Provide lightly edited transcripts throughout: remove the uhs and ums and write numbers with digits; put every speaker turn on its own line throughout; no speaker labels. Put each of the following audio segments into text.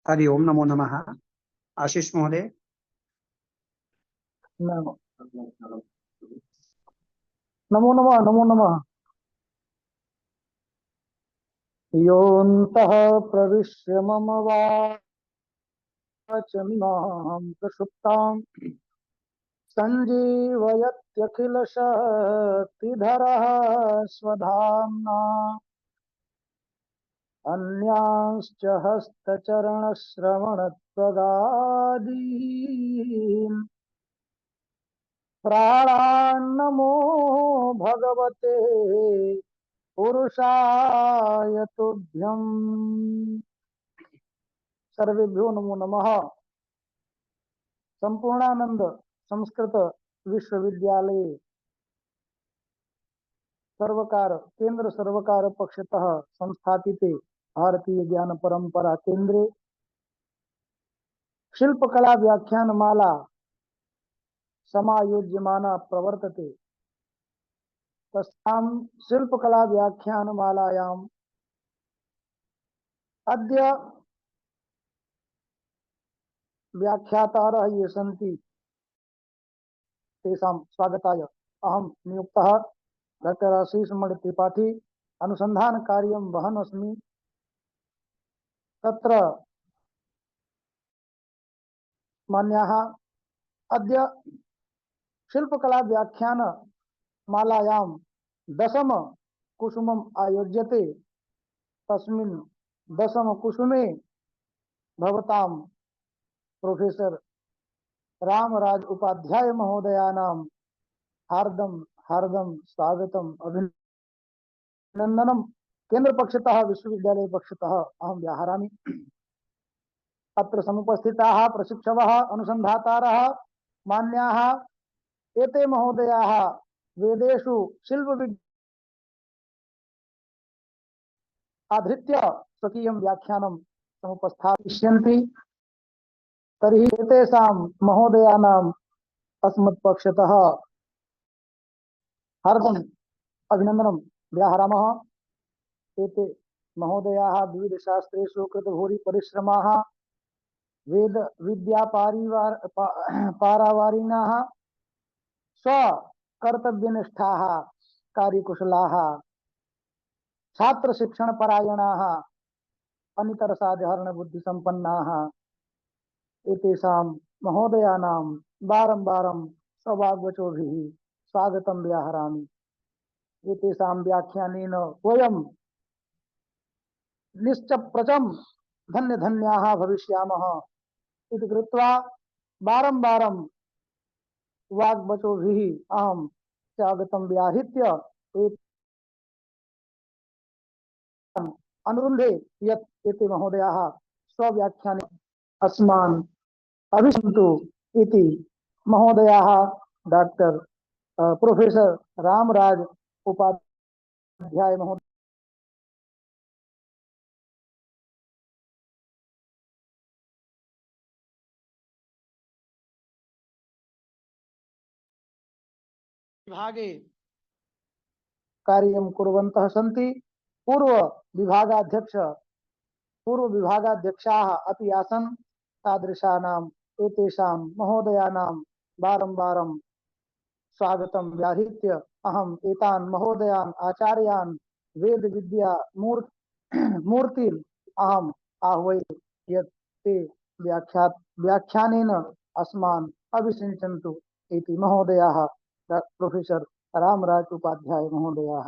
हरि ओम, नमो नमः। आशीष महोदय।
नमो नमो नमः नमो नमः। योऽन्तः प्रविश्य मम वाचमिमां प्रसुप्तां सञ्जीवयत्यखिलशक्तिधरः स्वधाम्ना अन्यांश्च हस्तचरणश्रवणत्वगादीन् प्राणान्नमो भगवते पुरुषाय तुभ्यम्। सर्वेभ्यो नमो नमः। संपूर्णानंद संस्कृत विश्वविद्यालय सर्वकार केंद्र सर्वकार पक्षतः संस्थापिते भारतीय ज्ञान परंपरा केंद्रे शिल्पकला व्याख्यानमाला समायोज्यमाना प्रवर्तते। तस्यां शिल्पकला व्याख्यानमालायाम् अद्य व्याख्यातारः ये सन्ति तेषां स्वागताय अहं नियुक्तः डॉक्टर आशीष मणि त्रिपाठी अनुसंधान कार्यं वहन् अस्मि। तत्र मान्याः अद्य शिल्पकला व्याख्यान मालायां दशम कुसुमम् आयोज्यते। तस्मिन् दशम कुसुमे भवतां प्रोफेसर रामराज उपाध्याय महोदयानां हार्दं हार्दं स्वागतम् अभिनन्दनं केंद्र पक्षतः विश्वविद्यालय पक्षतः अहं व्याहरामि। अत्र समुपस्थिताः प्रशिक्षवः अनुसन्धातारः मान्याः एते महोदयाः वेदेषु शिल्पविद्या आधृत्य स्वकीयं व्याख्यानं समुपस्थापयिष्यन्ति। तर्हि एतेषां महोदयानाम् अस्मत्पक्षतः हार्दम् अभिनन्दनं व्याहरामः। एते महोदयाः विविधशास्त्रेषु कृतभूरि परिश्रमाः वेद विद्या पारावारिणाः स्वकर्तव्यनिष्ठाः कार्यकुशलाः छात्र शिक्षण परायणाः अनितरसाधारण बुद्धिसम्पन्नाः एतेषां महोदयानां बारं सवाग्वचोभिः स्वागतं व्याहरामि। एतेषां व्याख्यानेन वयं निश्चप्रचं धन्यधन्याः भविष्यामः इति कृत्वा बारं वाग्वचोभिः अहं स्वागतं व्याहृत्य अनुरुन्धे यत् एते महोदयाः स्वव्याख्याने अस्मान् अभिसन्तु इति। महोदयाः डॉक्टर प्रोफेसर रामराज उपाध्याय महोदय विभागे कार्यं कुर्वन्तः सन्ति। पूर्वविभागाध्यक्षाः अपि आसन्। तादृशानाम् एतेषां महोदयानां बारं स्वागतं व्याहृत्य अहम् एतान् महोदयान् आचार्यान् वेद विद्या मूर्तिम् अहम् आह्वये यत् ते व्याख्यानेन अस्मान् अभिषिञ्चन्तु इति। महोदयाः प्रोफेसर रामराज उपाध्याय महोदयाः,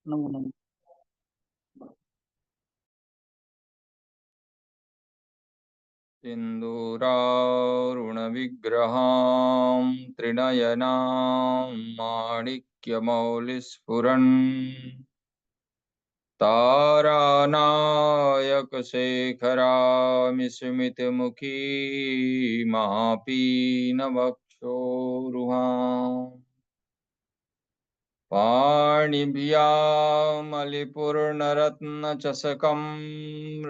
नमो नमः।
सिन्दूरारुणविग्रहां त्रिनयनां माणिक्यमौलिस्फुरन् तारानायकशेखरामिस्मितमुखीमापीनवक्षोरुहाम् पाणिभ्यामलिपूर्णरत्नचषकं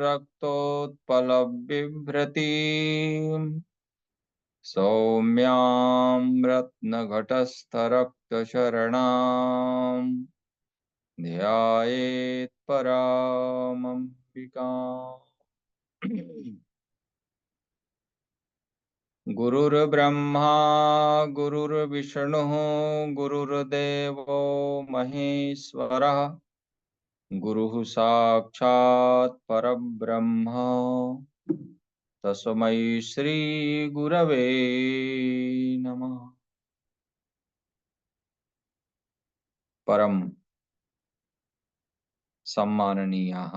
रक्तोत्पलबिभ्रतीम् सौम्यां रत्नघटस्थरक्तशरणां ध्यायेत् परामम्बिकाम्। गुरुर्ब्रह्मा गुरुर्विष्णुः गुरुर्देवो महेश्वरः गुरुः साक्षात् परब्रह्म तस्मै श्री गुरवे नमः। परम सम्माननीयाः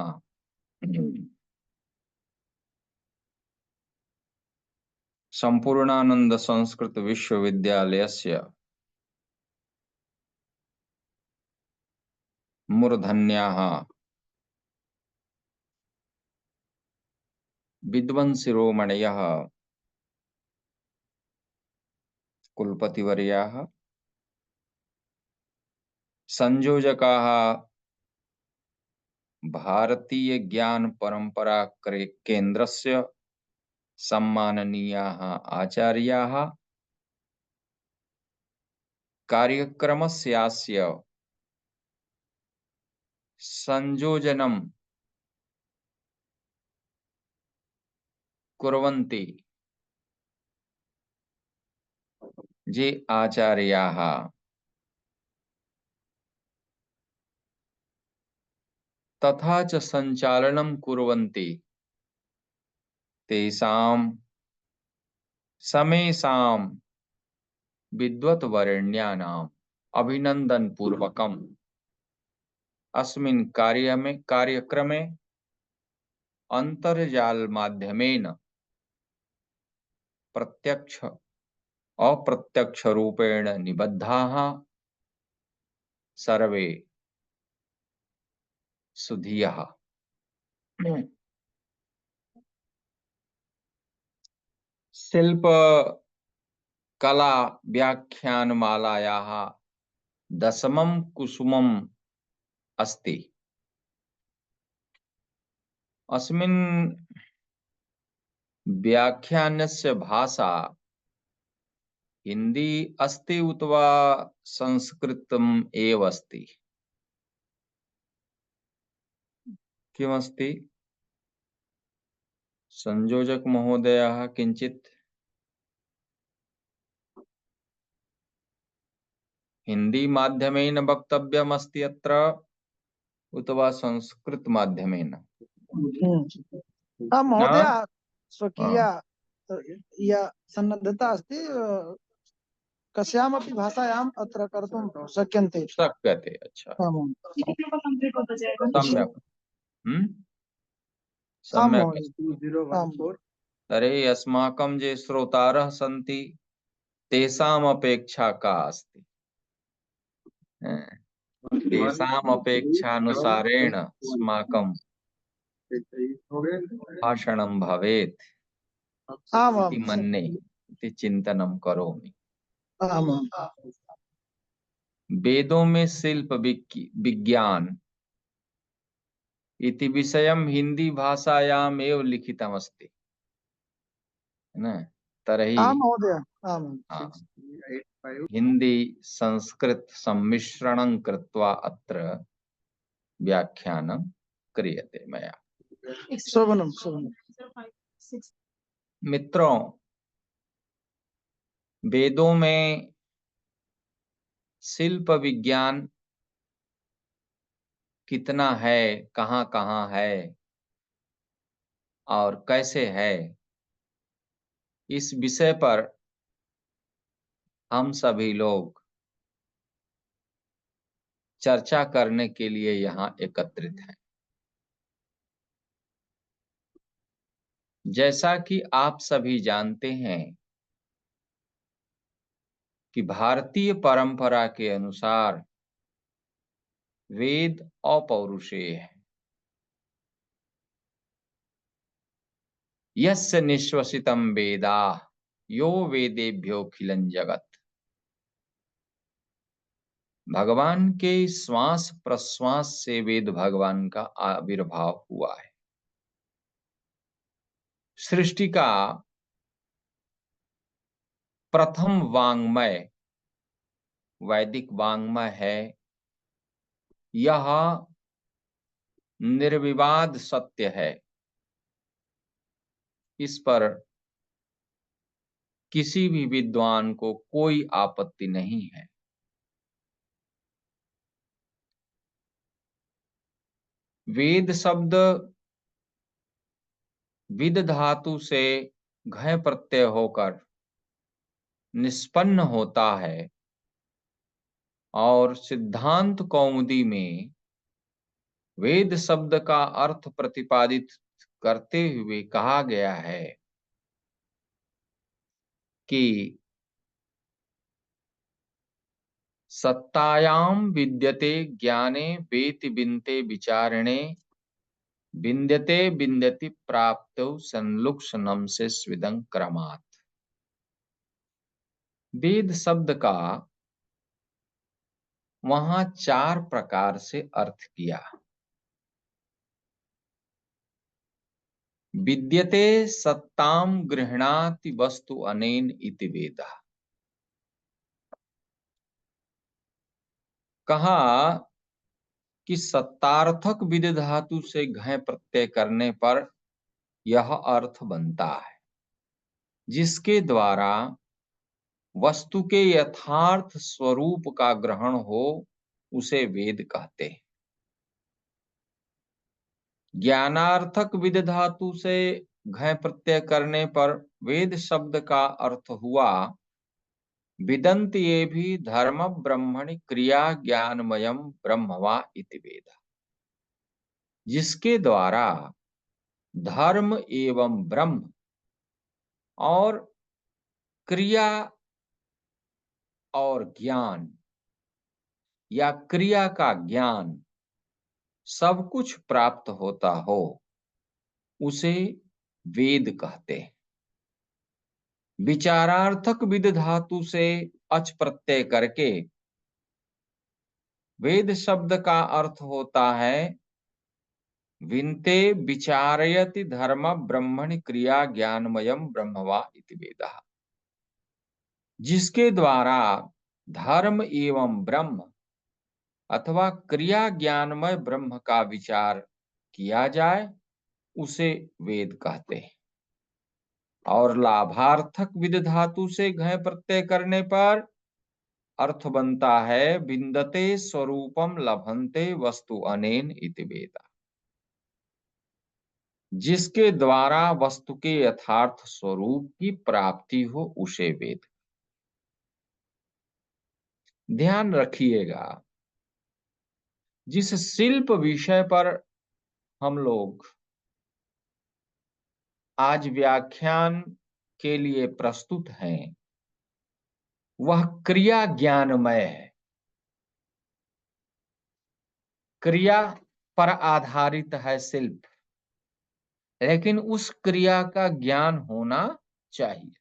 संपूर्णानंद संस्कृत विश्वविद्यालयस्य मूर्धन्याः विद्वंशिरोमणयः कुलपतिवर्याः संयोजकाः भारतीय ज्ञान परंपरा केन्द्रस्य सम्माननीयाः आचार्याः कार्यक्रमस्यास्य संयोजनं कुर्वन्ति ये आचार्याः तथा च संचालनं कुर्वन्ति तेषां समेषां विद्वद्वरेण्यानाम् अभिनन्दनपूर्वकम् अस्मिन् कार्यक्रमे अन्तर्जाल माध्यमेन प्रत्यक्ष अप्रत्यक्ष रूपेण निबद्धाः सर्वे सुधीयः। शिल्प कला व्याख्यानमालायाः 10मं कुसुमम् अस्ति। अस्मिन् व्याख्यानस्य भाषा हिंदी अस्ति उतवा संस्कृतम् एव अस्ति? किमस्ति? संयोजक महोदयः किंचित हिंदी माध्यमेन वक्तव्यम् अस्ति अत्र उतवा संस्कृत माध्यमेन?
महोदय
हाँ?
स्वकीय या सन्नद्धता अस्ति कस्यामपि भाषायाम् अत्र कर्तुं शक्यन्ते।
शक्यते। अच्छा, सम्यक्। सम्यक् अस्ति। तर्हि अस्माकं ये श्रोतारः सन्ति तेषाम् अपेक्षा का अस्ति? तेषाम् अपेक्षानुसारेण अस्माकं भाषणं भवेत् इति मन्ये, इति चिन्तनं करोमि। वेदों में शिल्प विज्ञान इति विषयं हिंदी भाषायाम् एव लिखितमस्ति न? तर्हि हिंदी संस्कृत सम्मिश्रणं कृत्वा अत्र व्याख्यानं क्रियते मया। मित्रों, वेदों में शिल्प विज्ञान कितना है, कहाँ कहाँ है और कैसे है, इस विषय पर हम सभी लोग चर्चा करने के लिए यहाँ एकत्रित हैं। जैसा कि आप सभी जानते हैं कि भारतीय परंपरा के अनुसार वेद अपौरुषेय है। यस्य निश्वसितं वेदाः यो वेदेभ्योऽखिलं जगत्। भगवान के श्वास प्रश्वास से वेद भगवान का आविर्भाव हुआ है। सृष्टि का प्रथम वाङ्मय वैदिक वाङ्मय है। यह निर्विवाद सत्य है इस पर किसी भी विद्वान को कोई आपत्ति नहीं है। वेद शब्द विद धातु से घय प्रत्यय होकर निष्पन्न होता है और सिद्धांत कौमुदी में वेद शब्द का अर्थ प्रतिपादित करते हुए कहा गया है कि सत्तायाम विद्यते ज्ञाने वेति बिनते विचारणे विन्द्यते विन्द्यति प्राप्तौ संलुक्षणम से स्विदं क्रमात्। वेद शब्द का वहां 4 प्रकार से अर्थ किया। विद्यते सत्ताम गृह्णाति वस्तु अनेन इति वेदः। कहा कि सत्तार्थक विद धातु से घय प्रत्यय करने पर यह अर्थ बनता है, जिसके द्वारा वस्तु के यथार्थ स्वरूप का ग्रहण हो, उसे वेद कहते हैं। ज्ञानार्थक विद धातु से घय प्रत्यय करने पर वेद शब्द का अर्थ हुआ विदन्त ये भी धर्म ब्रह्मणि क्रिया ज्ञानमयम ब्रह्मवा इति वेद, जिसके द्वारा धर्म एवं ब्रह्म और क्रिया और ज्ञान या क्रिया का ज्ञान सब कुछ प्राप्त होता हो, उसे वेद कहते हैं। विचारार्थक विद धातु से अच प्रत्यय करके वेद शब्द का अर्थ होता है विनते विचारयति धर्म ब्रह्मणि क्रिया ज्ञानमयम ब्रह्मवा इति वेदः, जिसके द्वारा धर्म एवं ब्रह्म अथवा क्रिया ज्ञानमय ब्रह्म का विचार किया जाए, उसे वेद कहते हैं। और लाभार्थक विद धातु से घय प्रत्यय करने पर अर्थ बनता है विन्दते स्वरूपम लभन्ते वस्तु अनेन इति वेद, जिसके द्वारा वस्तु के यथार्थ स्वरूप की प्राप्ति हो, उसे वेद। ध्यान रखिएगा, जिस शिल्प विषय पर हम लोग आज व्याख्यान के लिए प्रस्तुत हैं, वह क्रिया ज्ञानमय है। क्रिया पर आधारित है शिल्प, लेकिन उस क्रिया का ज्ञान होना चाहिए।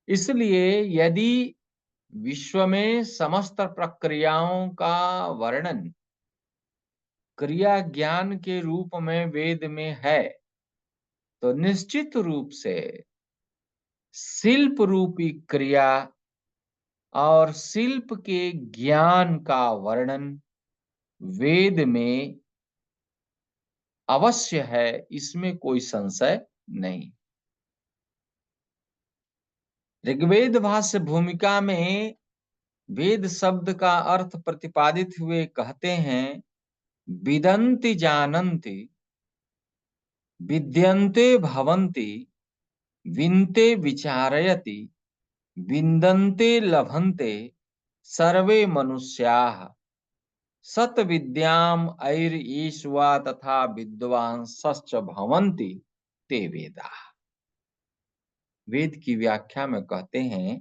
इसलिए यदि विश्व में समस्त प्रक्रियाओं का वर्णन क्रिया ज्ञान के रूप में वेद में है, तो निश्चित रूप से शिल्प रूपी क्रिया और शिल्प के ज्ञान का वर्णन वेद में अवश्य है, इसमें कोई संशय नहीं। ऋग्वेद भाष्य भूमिका में वेद शब्द का अर्थ प्रतिपादित हुए कहते हैं विदन्ति जानन्ति विद्यन्ते भवन्ति विन्ते विचारयति विन्दन्ते लभन्ते सर्वे मनुष्याः सत विद्याम ऐर ईश्वा तथा विद्वांसश्च भवन्ति ते वेदाः। वेद की व्याख्या में कहते हैं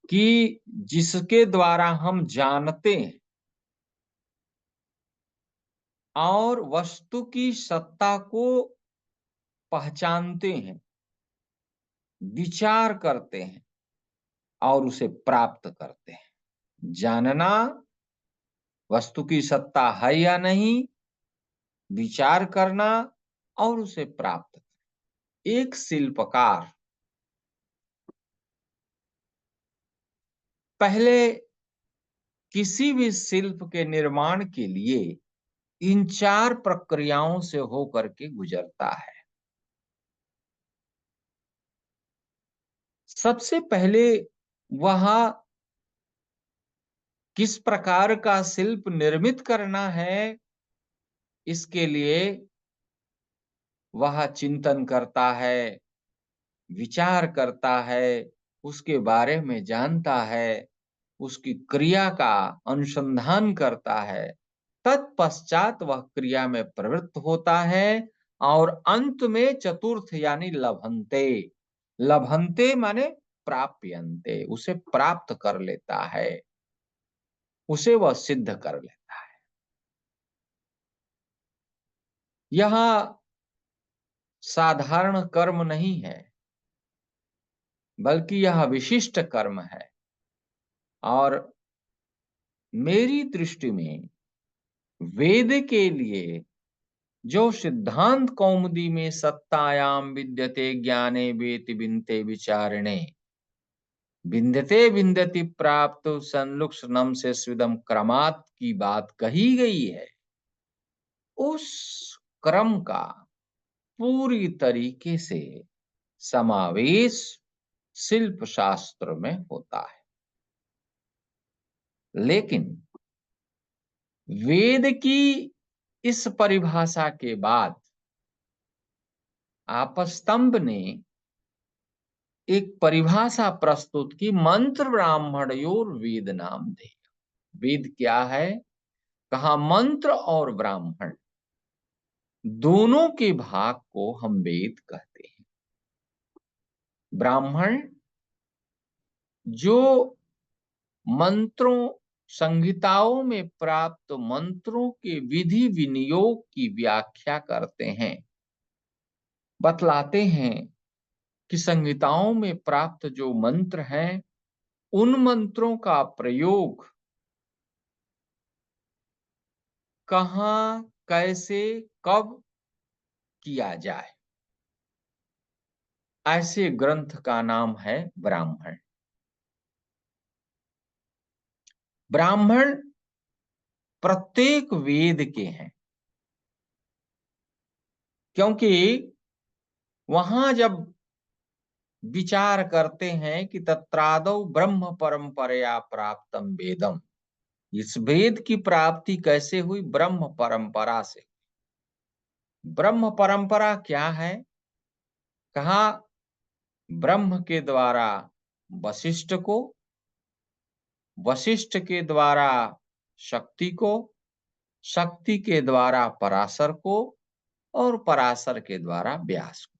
कि जिसके द्वारा हम जानते हैं और वस्तु की सत्ता को पहचानते हैं, विचार करते हैं और उसे प्राप्त करते हैं। जानना वस्तु की सत्ता है या नहीं, विचार करना और उसे प्राप्त करना। एक शिल्पकार पहले किसी भी शिल्प के निर्माण के लिए इन 4 प्रक्रियाओं से होकर के गुजरता है। सबसे पहले वह किस प्रकार का शिल्प निर्मित करना है, इसके लिए वह चिंतन करता है, विचार करता है, उसके बारे में जानता है, उसकी क्रिया का अनुसंधान करता है। तत्पश्चात वह क्रिया में प्रवृत्त होता है और अंत में चतुर्थ यानी लभंते, लभंते माने प्राप्यन्ते, उसे प्राप्त कर लेता है, उसे वह सिद्ध कर लेता है। यह साधारण कर्म नहीं है, बल्कि यह विशिष्ट कर्म है। और मेरी दृष्टि में वेद के लिए जो सिद्धांत कौमुदी में सत्तायाम विद्यते ज्ञाने वेति बिनते विचारणे विन्दते विन्दति प्राप्त संलुक्षणम से स्विदम क्रमात् की बात कही गई है, उस क्रम का पूरी तरीके से समावेश शिल्प शास्त्र में होता है। लेकिन वेद की इस परिभाषा के बाद आपस्तंभ ने एक परिभाषा प्रस्तुत की, मंत्र ब्राह्मणयोर वेद नाम दे। वेद क्या है? कहा मंत्र और ब्राह्मण दोनों के भाग को हम वेद कहते हैं। ब्राह्मण जो मंत्रों संहिताओं में प्राप्त मंत्रों के विधि विनियोग की व्याख्या करते हैं, बतलाते हैं कि संहिताओं में प्राप्त जो मंत्र हैं उन मंत्रों का प्रयोग कहाँ, कैसे, कब किया जाए, ऐसे ग्रंथ का नाम है ब्राह्मण। ब्राह्मण प्रत्येक वेद के हैं, क्योंकि वहां जब विचार करते हैं कि तत्रादौ ब्रह्म परंपरया प्राप्तम वेदम, इस वेद की प्राप्ति कैसे हुई? ब्रह्म परंपरा से। ब्रह्म परंपरा क्या है? कहा ब्रह्म के द्वारा वशिष्ठ को, वशिष्ठ के द्वारा शक्ति को, शक्ति के द्वारा पराशर को और पराशर के द्वारा व्यास को।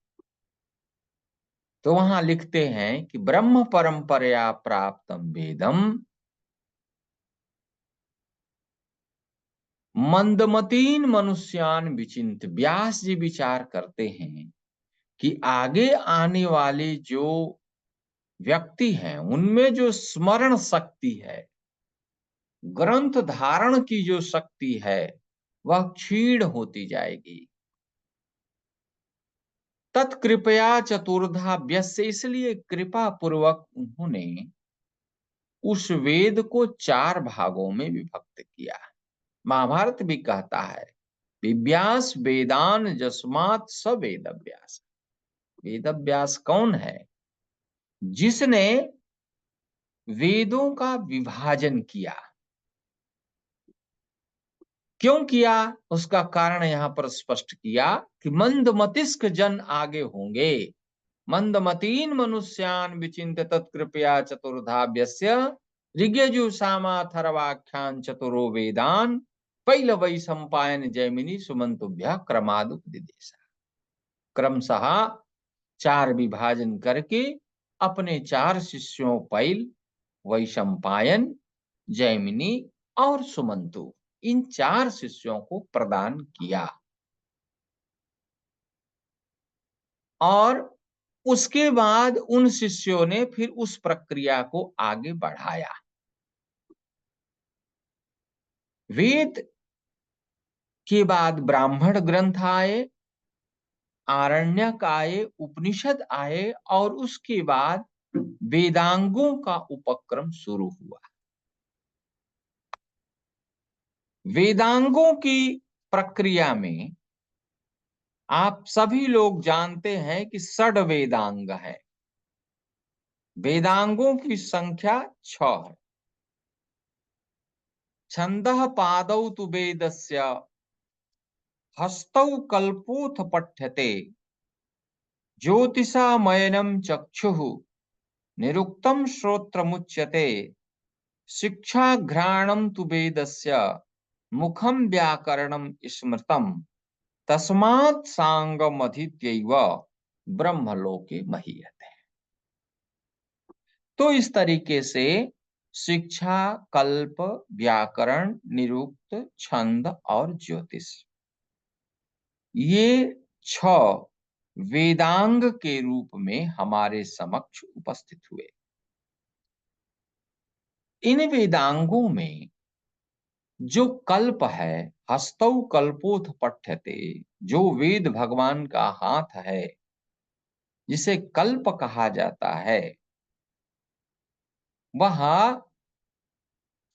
तो वहां लिखते हैं कि ब्रह्म परंपरया प्राप्तम वेदम मंदमतीन मनुष्यान विचिंत। व्यास जी विचार करते हैं कि आगे आने वाले जो व्यक्ति हैं उनमें जो स्मरण शक्ति है, ग्रंथ धारण की जो शक्ति है, वह क्षीण होती जाएगी। तत्कृपया चतुर्धा व्यस्य, इसलिए कृपा पूर्वक उन्होंने उस वेद को 4 भागों में विभक्त किया। महाभारत भी कहता है विव्यास वेदान जस्मात् स वेदव्यास। वेदव्यास कौन है? जिसने वेदों का विभाजन किया। क्यों किया? उसका कारण यहां पर स्पष्ट किया कि मंदमतिस्क जन आगे होंगे। मंदमतीन मनुष्यान विचिंत तत्कृपया चतुर्धा व्यस्य ऋग्यजु सामाथर्वाख्यान चतुरो वेदान पैलवै संपायन जैमिनी सुमंतुभ्य क्रमादुपदिदेशा। क्रमशः 4 विभाजन करके अपने 4 शिष्यों पैल, वैशंपायन, जैमिनी और सुमंतु, इन 4 शिष्यों को प्रदान किया। और उसके बाद उन शिष्यों ने फिर उस प्रक्रिया को आगे बढ़ाया। वेद के बाद ब्राह्मण ग्रंथ आए, आरण्यक आए, उपनिषद आए और उसके बाद वेदांगों का उपक्रम शुरू हुआ। वेदांगों की प्रक्रिया में आप सभी लोग जानते हैं कि 6 वेदांग है। वेदांगों की संख्या 6 है। छंदः पादौ तु वेदस्य हस्तौ कल्पोऽथ पठ्यते ज्योतिषामयनं चक्षुः निरुक्तं श्रोत्रमुच्यते शिक्षाघ्राणं तु वेदस्य मुखं व्याकरणं स्मृतं तस्मात् सांगमधीत्यैव ब्रह्मलोके महीयते। तो इस तरीके से शिक्षा, कल्प, व्याकरण, निरुक्त, छंद और ज्योतिष, ये 6 वेदांग के रूप में हमारे समक्ष उपस्थित हुए। इन वेदांगों में जो कल्प है, हस्तौ कल्पोथ पठ्यते, जो वेद भगवान का हाथ है, जिसे कल्प कहा जाता है, वह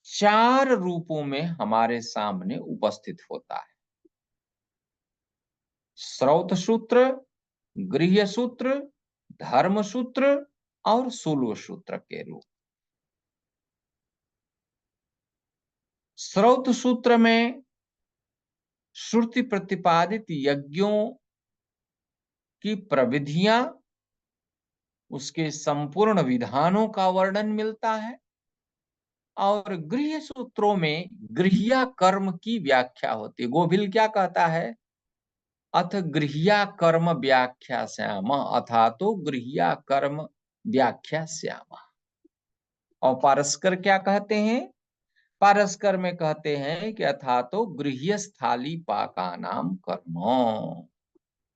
4 रूपों में हमारे सामने उपस्थित होता है। श्रौत सूत्र, गृह्य सूत्र, धर्म सूत्र और शूल्व सूत्र के रूप। श्रौत सूत्र में श्रुति प्रतिपादित यज्ञों की प्रविधियां, उसके संपूर्ण विधानों का वर्णन मिलता है। और गृह्य सूत्रों में गृह्या कर्म की व्याख्या होती है। गोभिल क्या कहता है? अथ गृह्या कर्म व्याख्या श्याम, अथा तो गृह्या कर्म व्याख्या श्याम। और पारस्कर क्या कहते हैं? पारस्कर में कहते हैं कि अथा तो गृह्य स्थाली पाका नाम कर्म।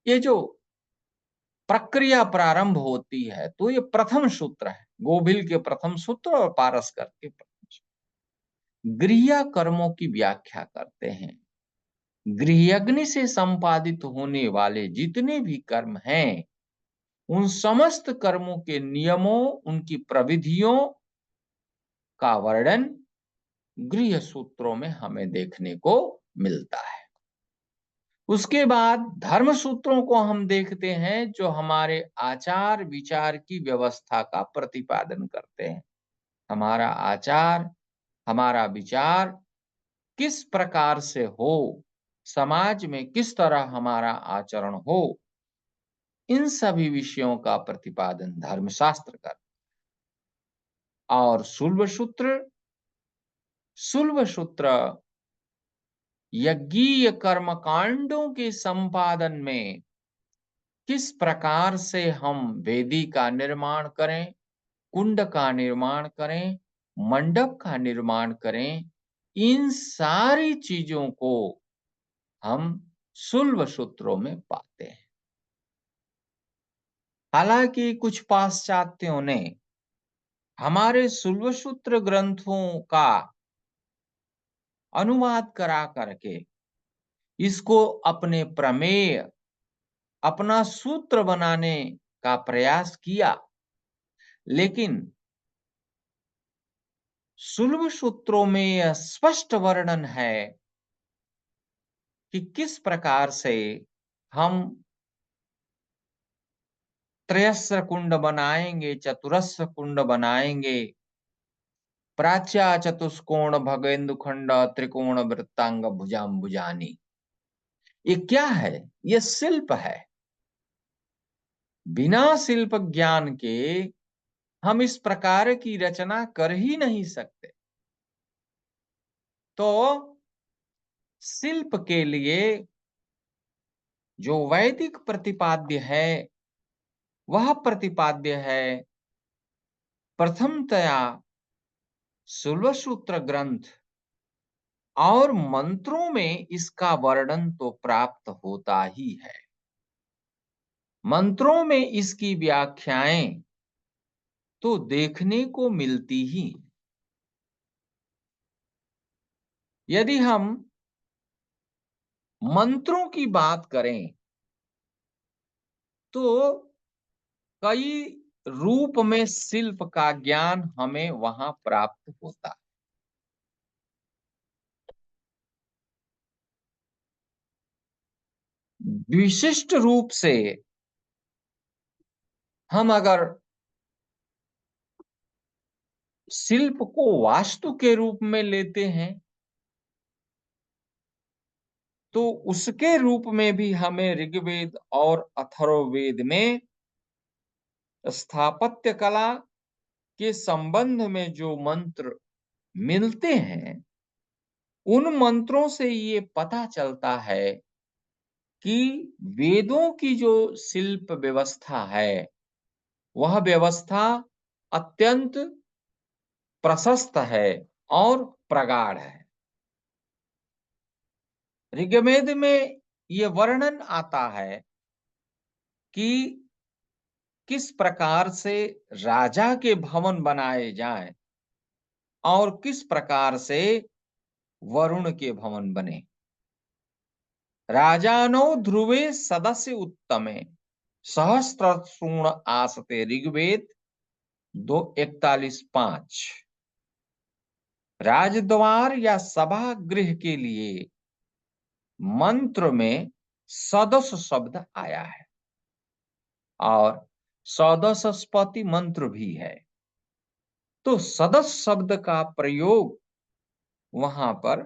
ये जो प्रक्रिया प्रारंभ होती है, तो ये प्रथम सूत्र है, गोभिल के प्रथम सूत्र और पारस्कर के प्रथम सूत्र। गृह्य कर्मों की व्याख्या करते हैं। गृह्यग्नि से संपादित होने वाले जितने भी कर्म हैं, उन समस्त कर्मों के नियमों, उनकी प्रविधियों का वर्णन गृह्य सूत्रों में हमें देखने को मिलता है। उसके बाद धर्म सूत्रों को हम देखते हैं, जो हमारे आचार विचार की व्यवस्था का प्रतिपादन करते हैं। हमारा आचार, हमारा विचार किस प्रकार से हो, समाज में किस तरह हमारा आचरण हो, इन सभी विषयों का प्रतिपादन धर्मशास्त्र करता है। और शूल्व सूत्र, शूल्व सूत्र यज्ञीय कर्म कांडों के संपादन में किस प्रकार से हम वेदी का निर्माण करें, कुंड का निर्माण करें, मंडप का निर्माण करें, इन सारी चीजों को हम शूल्व सूत्रों में पाते हैं। हालांकि कुछ पाश्चात्यों ने हमारे शूल्व सूत्र ग्रंथों का अनुवाद करा करके इसको अपने प्रमेय, अपना सूत्र बनाने का प्रयास किया, लेकिन शूल्व सूत्रों में यह स्पष्ट वर्णन है कि किस प्रकार से हम त्रयस्र कुंड बनाएंगे, चतुरस्र कुंड बनाएंगे, प्राच्या चतुष्कोण भगेंदु खंड त्रिकोण वृत्तांग भुजाम्बुजानी। ये क्या है? ये शिल्प है। बिना शिल्प ज्ञान के हम इस प्रकार की रचना कर ही नहीं सकते। तो शिल्प के लिए जो वैदिक प्रतिपाद्य है, वह प्रतिपाद्य है प्रथमतया शूल्व सूत्र ग्रंथ, और मंत्रों में इसका वर्णन तो प्राप्त होता ही है। मंत्रों में इसकी व्याख्याएं तो देखने को मिलती ही। यदि हम मंत्रों की बात करें तो कई रूप में शिल्प का ज्ञान हमें वहां प्राप्त होता है। विशिष्ट रूप से हम अगर शिल्प को वास्तु के रूप में लेते हैं तो उसके रूप में भी हमें ऋग्वेद और अथर्ववेद में स्थापत्य कला के संबंध में जो मंत्र मिलते हैं, उन मंत्रों से ये पता चलता है कि वेदों की जो शिल्प व्यवस्था है वह व्यवस्था अत्यंत प्रशस्त है और प्रगाढ़ है। ऋग्वेद में ये वर्णन आता है कि किस प्रकार से राजा के भवन बनाए जाएं और किस प्रकार से वरुण के भवन बने। राजानो ध्रुवे सदस्य उत्तमे सहस्त्रसूण आसते, ऋग्वेद 2:41-5। राजद्वार या सभा गृह के लिए मंत्र में सदस्य शब्द आया है और सदस्यस्पति मंत्र भी है। तो सदस्य शब्द का प्रयोग वहां पर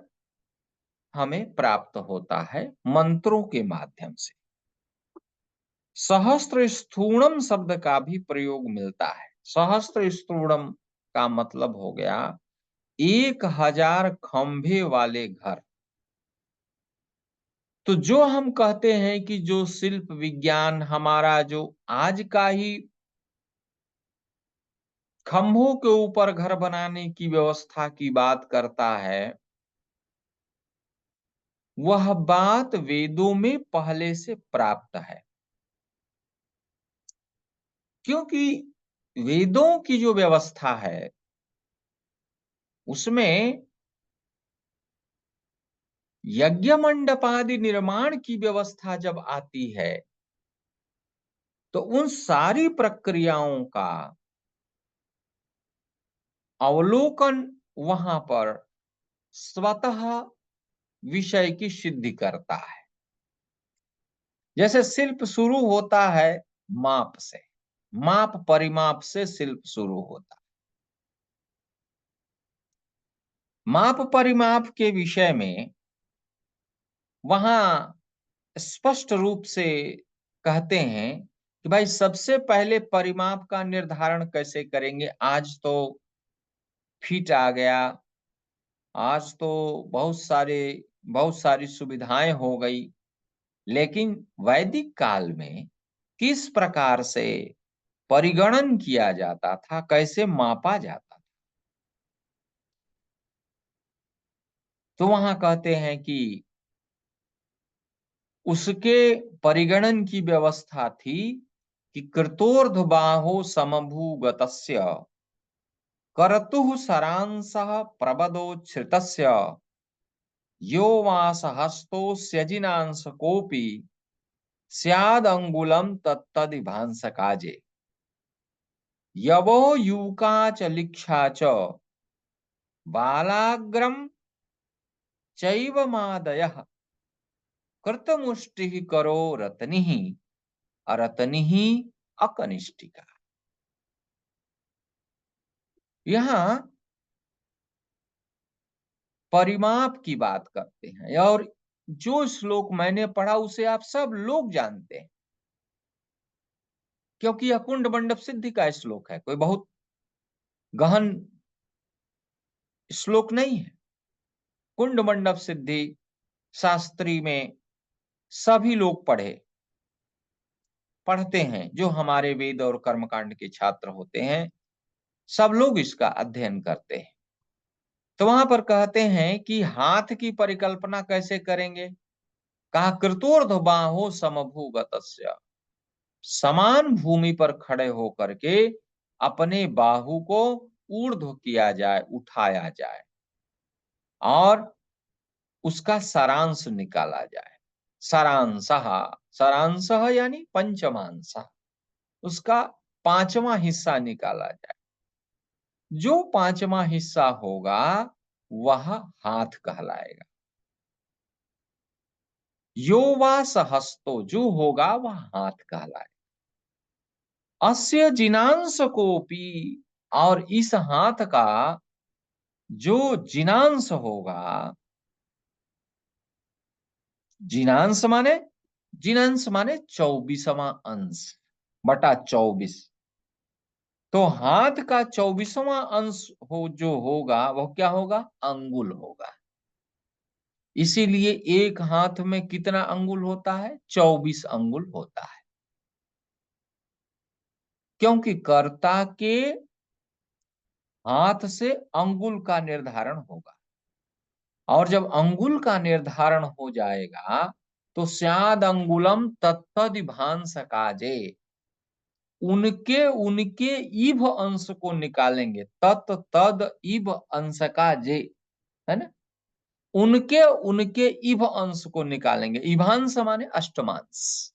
हमें प्राप्त होता है मंत्रों के माध्यम से। सहस्त्र स्थूणम शब्द का भी प्रयोग मिलता है। सहस्त्र स्थूणम का मतलब हो गया 1000 खंभे वाले घर। तो जो हम कहते हैं कि जो शिल्प विज्ञान हमारा जो आज का ही खंभों के ऊपर घर बनाने की व्यवस्था की बात करता है, वह बात वेदों में पहले से प्राप्त है। क्योंकि वेदों की जो व्यवस्था है उसमें यज्ञ मंडपादि निर्माण की व्यवस्था जब आती है तो उन सारी प्रक्रियाओं का अवलोकन वहां पर स्वतः विषय की सिद्धि करता है। जैसे शिल्प शुरू होता है माप से, माप परिमाप से शिल्प शुरू होता है। माप परिमाप के विषय में वहां स्पष्ट रूप से कहते हैं कि भाई सबसे पहले परिमाप का निर्धारण कैसे करेंगे। आज तो फीट आ गया, आज तो बहुत सारी सुविधाएं हो गई, लेकिन वैदिक काल में किस प्रकार से परिगणन किया जाता था, कैसे मापा जाता था। तो वहां कहते हैं कि उसके परिगणन की व्यवस्था थी कि कृतोर्ध बाहो समभूगतस्य करतुः सरांसः प्रबदोच्छ्रितस्य यो वा सहस्तोऽस्यजिनांश कोऽपि स्यादंगुलम तत्तदिभांस काजे यवो यूका च लिक्षा च बालाग्रम चैव मादयः कृतमुष्टिः करो रत्निः अरत्निः अकनिष्ठिका। यहाँ परिमाप की बात करते हैं और जो श्लोक मैंने पढ़ा उसे आप सब लोग जानते हैं, क्योंकि यह कुंड मंडप सिद्धि का श्लोक है, कोई बहुत गहन श्लोक नहीं है। कुंड मंडप सिद्धि शास्त्री में सभी लोग पढ़ते हैं, जो हमारे वेद और कर्मकांड के छात्र होते हैं सब लोग इसका अध्ययन करते हैं। तो वहां पर कहते हैं कि हाथ की परिकल्पना कैसे करेंगे। कहा कृतोर्ध बाहो समभूगतस्य, समान भूमि पर खड़े होकर के अपने बाहु को ऊर्ध्व किया जाए, उठाया जाए और उसका सारांश निकाला जाए। सारांशः, सारांशः यानी पंचमांशः, उसका पांचवा हिस्सा निकाला जाए। जो पांचवा हिस्सा होगा वह हाथ कहलाएगा। यो वा सहस्तो, जो होगा वह हाथ कहलाएगा। अस्य जिनांश कोपी और इस हाथ का जो जिनांश होगा, जिनांश माने 24वां अंश बटा 24। तो हाथ का 24वां अंश जो होगा वह क्या होगा? अंगुल होगा। इसीलिए एक हाथ में कितना अंगुल होता है? 24 अंगुल होता है, क्योंकि कर्ता के हाथ से अंगुल का निर्धारण होगा। और जब अंगुल का निर्धारण हो जाएगा तो स्याद अंगुलम तत्तद भांस काजे, उनके उनके इभ अंश को निकालेंगे। तत् तद इभ अंश का जे, है ना? उनके उनके इभ अंश को निकालेंगे। इभांश माने अष्टमांश।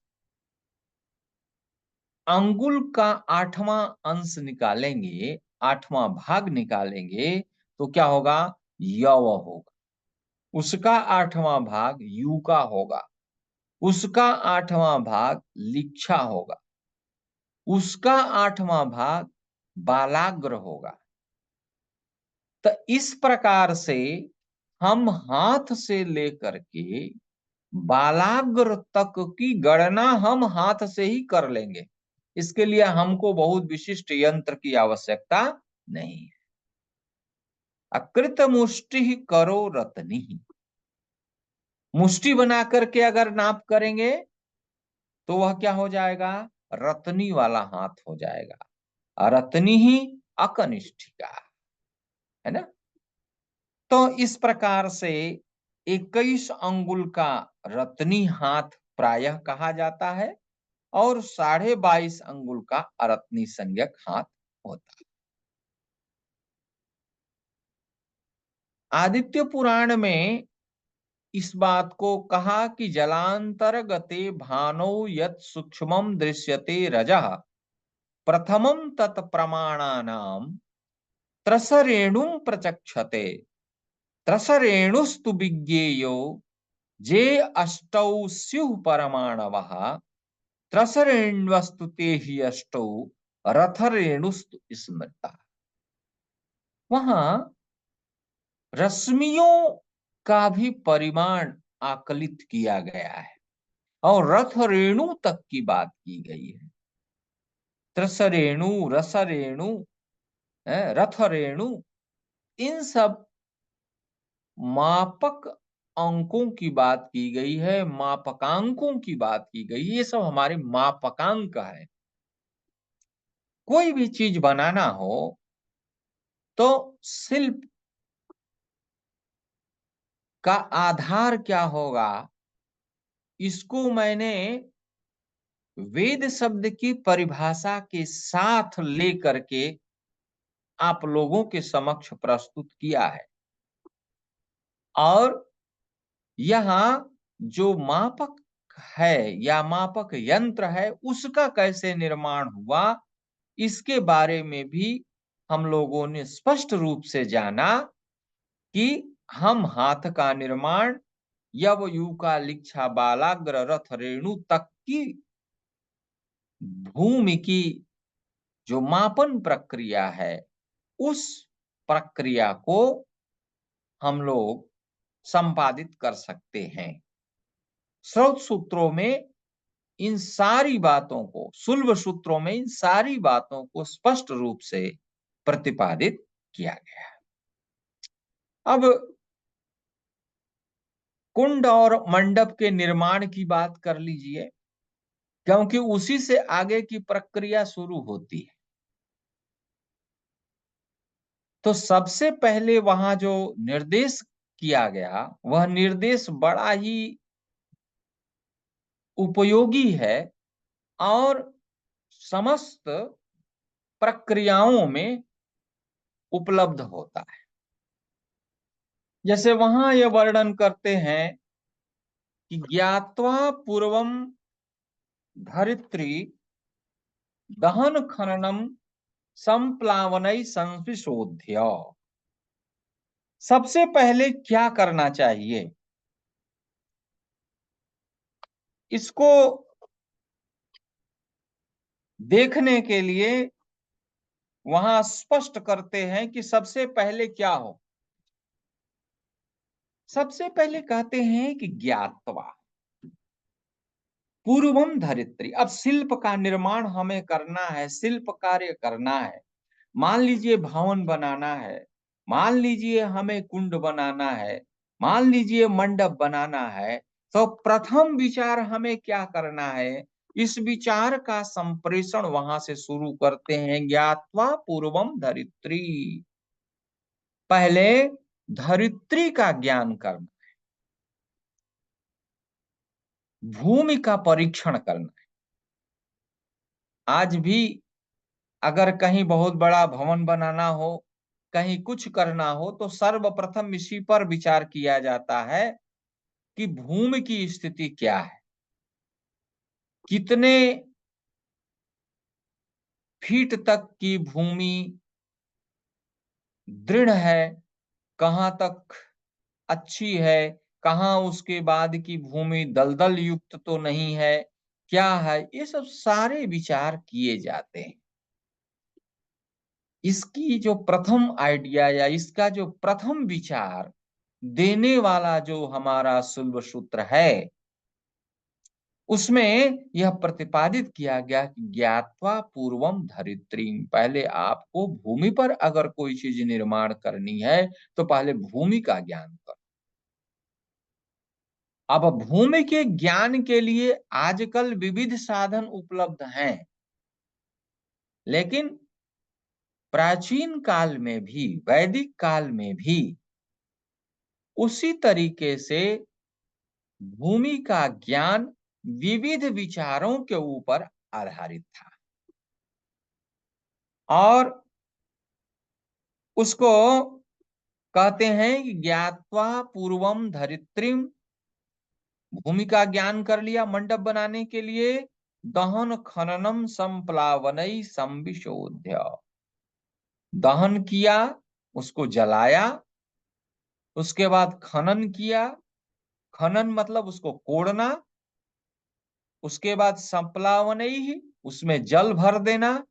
अंगुल का 8वां अंश निकालेंगे, 8वां भाग निकालेंगे तो क्या होगा? यव होगा। उसका 8वां भाग यू का होगा, उसका 8वां भाग लिच्छा होगा, उसका 8वां भाग बालाग्र होगा। तो इस प्रकार से हम हाथ से लेकर के बालाग्र तक की गणना हम हाथ से ही कर लेंगे। इसके लिए हमको बहुत विशिष्ट यंत्र की आवश्यकता नहीं है। अकृत मुष्टि करो रत्नी, मुष्टि बना करके अगर नाप करेंगे तो वह क्या हो जाएगा? रत्नी वाला हाथ हो जाएगा। रत्नी ही अकनिष्ठिका, है ना? तो इस प्रकार से 21 अंगुल का रत्नी हाथ प्रायः कहा जाता है और 22.5 अंगुल का अरत्नी संज्ञक हाथ होता है। आदित्य पुराण में इस बात को कहा कि जलांतरगते भानौ यत् सूक्ष्मं दृश्यते रजः प्रथमं तत् प्रमाणानां त्रसरेणुं प्रचक्षते त्रसरेणुस्तु विज्ञेयो जे अष्टौ स्युः परमाणवः त्रसरेण्वस्तु ते हि अष्टौ रथरेणुस्तु स्मृता। वहां रश्मियों का भी परिमाण आकलित किया गया है और रथ रेणु तक की बात की गई है। त्रसरेणु, रसरेणु, रथ रेणु, इन सब मापक अंकों की बात की गई है, मापकांकों की बात की गई है। ये सब हमारे मापकांक है। कोई भी चीज बनाना हो तो शिल्प का आधार क्या होगा, इसको मैंने वेद शब्द की परिभाषा के साथ लेकर के आप लोगों के समक्ष प्रस्तुत किया है। और यहाँ जो मापक है या मापक यंत्र है उसका कैसे निर्माण हुआ, इसके बारे में भी हम लोगों ने स्पष्ट रूप से जाना कि हम हाथ का निर्माण यव युका लिच्छा बालाग्र रथ रेणु तक की भूमि की जो मापन प्रक्रिया है, उस प्रक्रिया को हम लोग संपादित कर सकते हैं। स्रोत सूत्रों में इन सारी बातों को, सुलभ सूत्रों में इन सारी बातों को स्पष्ट रूप से प्रतिपादित किया गया है। अब कुंड और मंडप के निर्माण की बात कर लीजिए, क्योंकि उसी से आगे की प्रक्रिया शुरू होती है। तो सबसे पहले वहां जो निर्देश किया गया वह निर्देश बड़ा ही उपयोगी है और समस्त प्रक्रियाओं में उपलब्ध होता है। जैसे वहां यह वर्णन करते हैं कि ज्ञात्वा पूर्वम धरित्री दहन खननम संप्लावनई संविशोध्य। सबसे पहले क्या करना चाहिए, इसको देखने के लिए वहां स्पष्ट करते हैं कि सबसे पहले क्या हो। सबसे पहले कहते हैं कि ज्ञात्वा पूर्वम धरित्री। अब शिल्प का निर्माण हमें करना है, शिल्प कार्य करना है। मान लीजिए भवन बनाना है, मान लीजिए हमें कुंड बनाना है, मान लीजिए मंडप बनाना है, तो प्रथम विचार हमें क्या करना है, इस विचार का संप्रेषण वहां से शुरू करते हैं। ज्ञात्वा पूर्वम धरित्री, पहले धरित्री का ज्ञान करना, भूमि का परीक्षण करना। आज भी अगर कहीं बहुत बड़ा भवन बनाना हो, कहीं कुछ करना हो, तो सर्वप्रथम इसी पर विचार किया जाता है कि भूमि की स्थिति क्या है, कितने फीट तक की भूमि दृढ़ है, कहां तक अच्छी है, कहां उसके बाद की भूमि दलदल युक्त तो नहीं है, क्या है, ये सब सारे विचार किए जाते हैं। इसकी जो प्रथम आइडिया या इसका जो प्रथम विचार देने वाला जो हमारा शुल्ब सूत्र है, उसमें यह प्रतिपादित किया गया कि ज्ञात्वा पूर्वम धरित्रीम, पहले आपको भूमि पर अगर कोई चीज निर्माण करनी है तो पहले भूमि का ज्ञान करो। अब भूमि के ज्ञान के लिए आजकल विविध साधन उपलब्ध हैं, लेकिन प्राचीन काल में भी, वैदिक काल में भी उसी तरीके से भूमि का ज्ञान विविध विचारों के ऊपर आधारित था और उसको कहते हैं कि ज्ञात्वा पूर्वम धरित्रीम, भूमि का ज्ञान कर लिया मंडप बनाने के लिए, दहन खननम संप्लावनई संविशोध्य, दहन किया, उसको जलाया, उसके बाद खनन किया, खनन मतलब उसको कोड़ना, उसके बाद संप्लावनई, उसमें जल भर देना,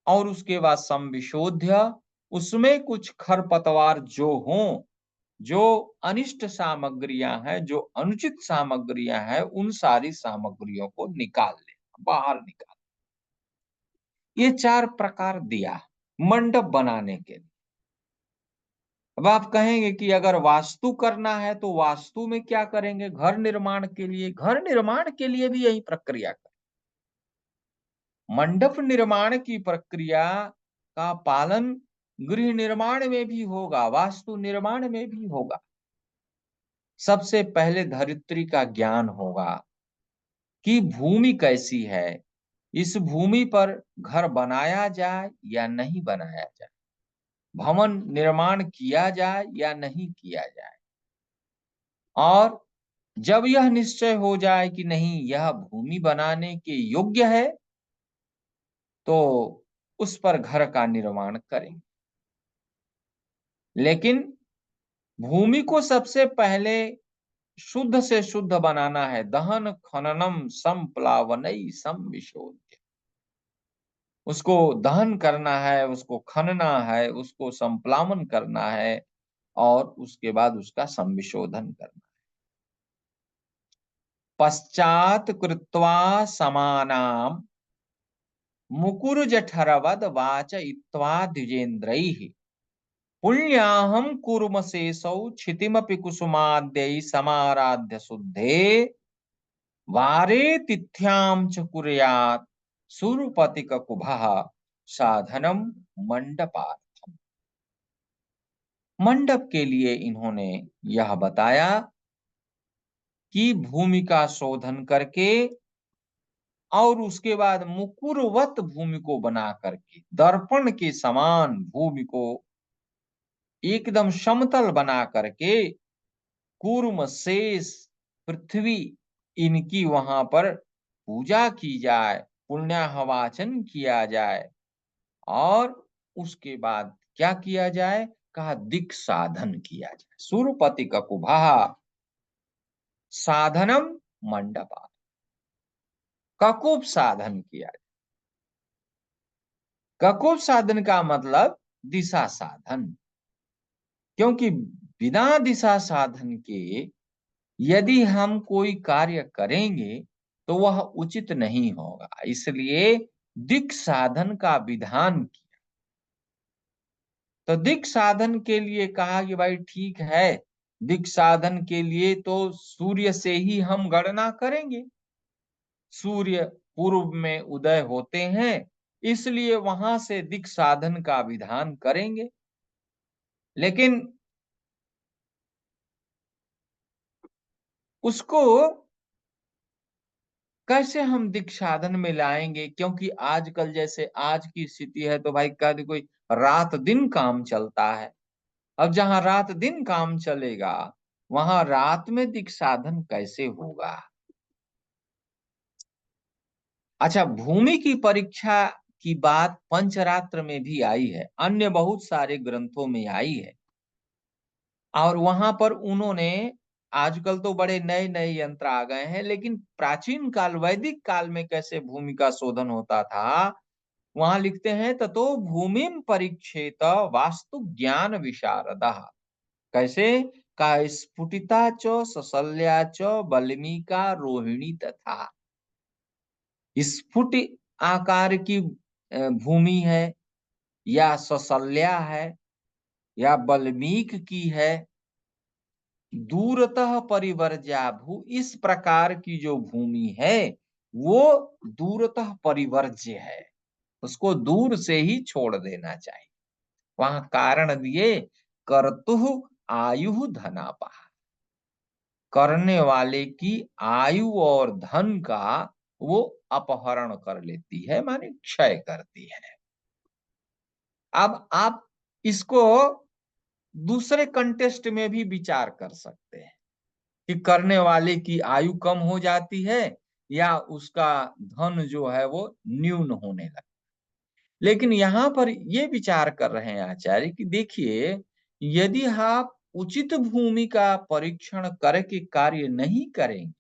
और उसके बाद संविशोध्य, उसमें कुछ खरपतवार जो हों, जो अनिष्ट सामग्रियां हैं, जो अनुचित सामग्रियां हैं, उन सारी सामग्रियों को निकाल ले, बाहर निकाल। ये 4 प्रकार दिया मंडप बनाने के लिए। अब आप कहेंगे कि अगर वास्तु करना है तो वास्तु में क्या करेंगे? घर निर्माण के लिए, घर निर्माण के लिए भी यही प्रक्रिया करें। मंडप निर्माण की प्रक्रिया का पालन गृह निर्माण में भी होगा, वास्तु निर्माण में भी होगा। सबसे पहले धरित्री का ज्ञान होगा कि भूमि कैसी है, इस भूमि पर घर बनाया जाए या नहीं बनाया जाए, भवन निर्माण किया जाए या नहीं किया जाए। और जब यह निश्चय हो जाए कि नहीं, यह भूमि बनाने के योग्य है, तो उस पर घर का निर्माण करेंगे। लेकिन भूमि को सबसे पहले शुद्ध से शुद्ध बनाना है। दहन खननम संप्लावनई संविशोध्य, उसको दहन करना है, उसको खनना है, उसको संप्लावन करना है, और उसके बाद उसका संविशोधन करना है। पश्चात कृत्वा समानाम मुकुर जठरवद वाचयित्वा द्विजेन्द्रैः पुण्याहम कुर्म शेषौ क्षितिमपि कुसुमाद्यै समाराध्य शुद्धे वारे तिथ्याम च कुर्यात् सुरपतिक कुभः साधनम मंडपार्थम। मंडप के लिए इन्होंने यह बताया कि भूमि का शोधन करके और उसके बाद मुकुरवत भूमि को बना करके, दर्पण के समान भूमि को एकदम समतल बना करके, कूर्म शेष पृथ्वी, इनकी वहां पर पूजा की जाए, पुण्याहवाचन किया जाए, और उसके बाद क्या किया जाए? कहा दिक् साधन किया जाए। सुरपति का कुभा साधनम मंडपा, ककुप साधन किया जाए। ककोप साधन का मतलब दिशा साधन, क्योंकि बिना दिशा साधन के यदि हम कोई कार्य करेंगे तो वह उचित नहीं होगा, इसलिए दिक् साधन का विधान किया। तो दिक् साधन के लिए कहा कि भाई ठीक है, दिक् साधन के लिए तो सूर्य से ही हम गणना करेंगे। सूर्य पूर्व में उदय होते हैं, इसलिए वहां से दिक् साधन का विधान करेंगे। लेकिन उसको कैसे हम दिक् साधन में लाएंगे, क्योंकि आजकल जैसे आज की स्थिति है तो भाई कद कोई रात दिन काम चलता है। अब जहां रात दिन काम चलेगा वहां रात में दिक् साधन कैसे होगा। अच्छा, भूमि की परीक्षा की बात पंचरात्र में भी आई है, अन्य बहुत सारे ग्रंथों में आई है, और वहां पर उन्होंने, आजकल तो बड़े नए नए यंत्र आ गए हैं, लेकिन प्राचीन काल वैदिक काल में कैसे भूमि का शोधन होता था, वहां लिखते हैं ततो भूमिम परीक्षेत वास्तु ज्ञान विशारदः। कैसे? का स्फुटिता च ससल्या च बल्मीका रोहिणी तथा। स्फुट आकार की भूमि है, या ससल्या है, या बल्मीक की है, दूरतः परिवर्ज्या भू, इस प्रकार की जो भूमि है वो दूरतः परिवर्ज्य है, उसको दूर से ही छोड़ देना चाहिए। वहां कारण दिए कर्तुः आयु धनापा, करने वाले की आयु और धन का वो अपहरण कर लेती है, माने क्षय करती है। अब आप इसको दूसरे कंटेस्ट में भी विचार कर सकते हैं कि करने वाले की आयु कम हो जाती है या उसका धन जो है वो न्यून होने लगता। लेकिन यहाँ पर ये विचार कर रहे हैं आचार्य कि देखिए, यदि आप उचित भूमि का परीक्षण करके कार्य नहीं करेंगे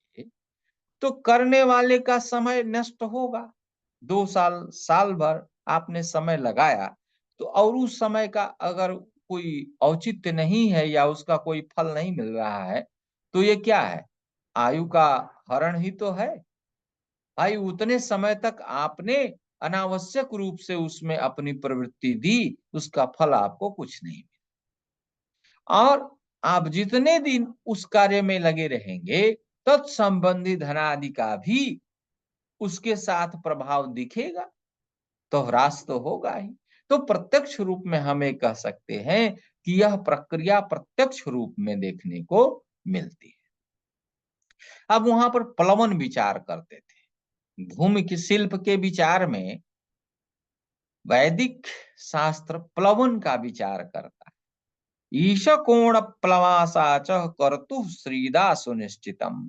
तो करने वाले का समय नष्ट होगा। 2 साल, साल भर आपने समय लगाया, तो और उस समय का अगर कोई औचित्य नहीं है या उसका कोई फल नहीं मिल रहा है, तो ये क्या है? आयु का हरण ही तो है। भाई उतने समय तक आपने अनावश्यक रूप से उसमें अपनी प्रवृत्ति दी, उसका फल आपको कुछ नहीं मिला। और आप जितने दिन उस कार्य में लगे रहेंगे तत्संबंधी धनादि का भी उसके साथ प्रभाव दिखेगा, तो ह्रास तो होगा ही। तो प्रत्यक्ष रूप में हम ये कह सकते हैं कि यह प्रक्रिया प्रत्यक्ष रूप में देखने को मिलती है। अब वहां पर प्लवन विचार करते थे। भूमि के शिल्प के विचार में वैदिक शास्त्र प्लवन का विचार करता है। ईश कोण प्लवासाच कर्तु श्रीदा सुनिश्चितम,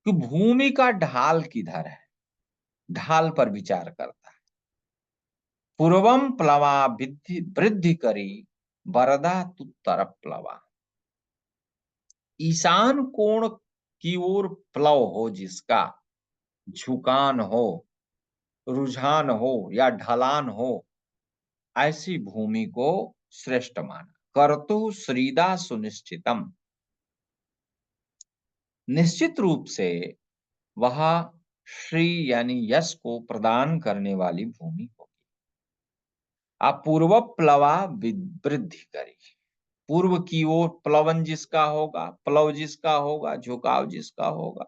कि भूमि का ढाल किधर है, ढाल पर विचार करता है। पूर्वम प्लवा वृद्धि करी वरदा तुत्तर प्लवा, ईशान कोण की ओर प्लव हो, जिसका झुकान हो, रुझान हो या ढलान हो, ऐसी भूमि को श्रेष्ठ माना। कर्तु श्रीदा सुनिश्चितम, निश्चित रूप से वह श्री यानी यश को प्रदान करने वाली भूमि होगी। अपूर्व प्लवा वृद्धि करी, पूर्व की ओर प्लवन जिसका होगा, प्लव जिसका होगा, झुकाव जिसका होगा,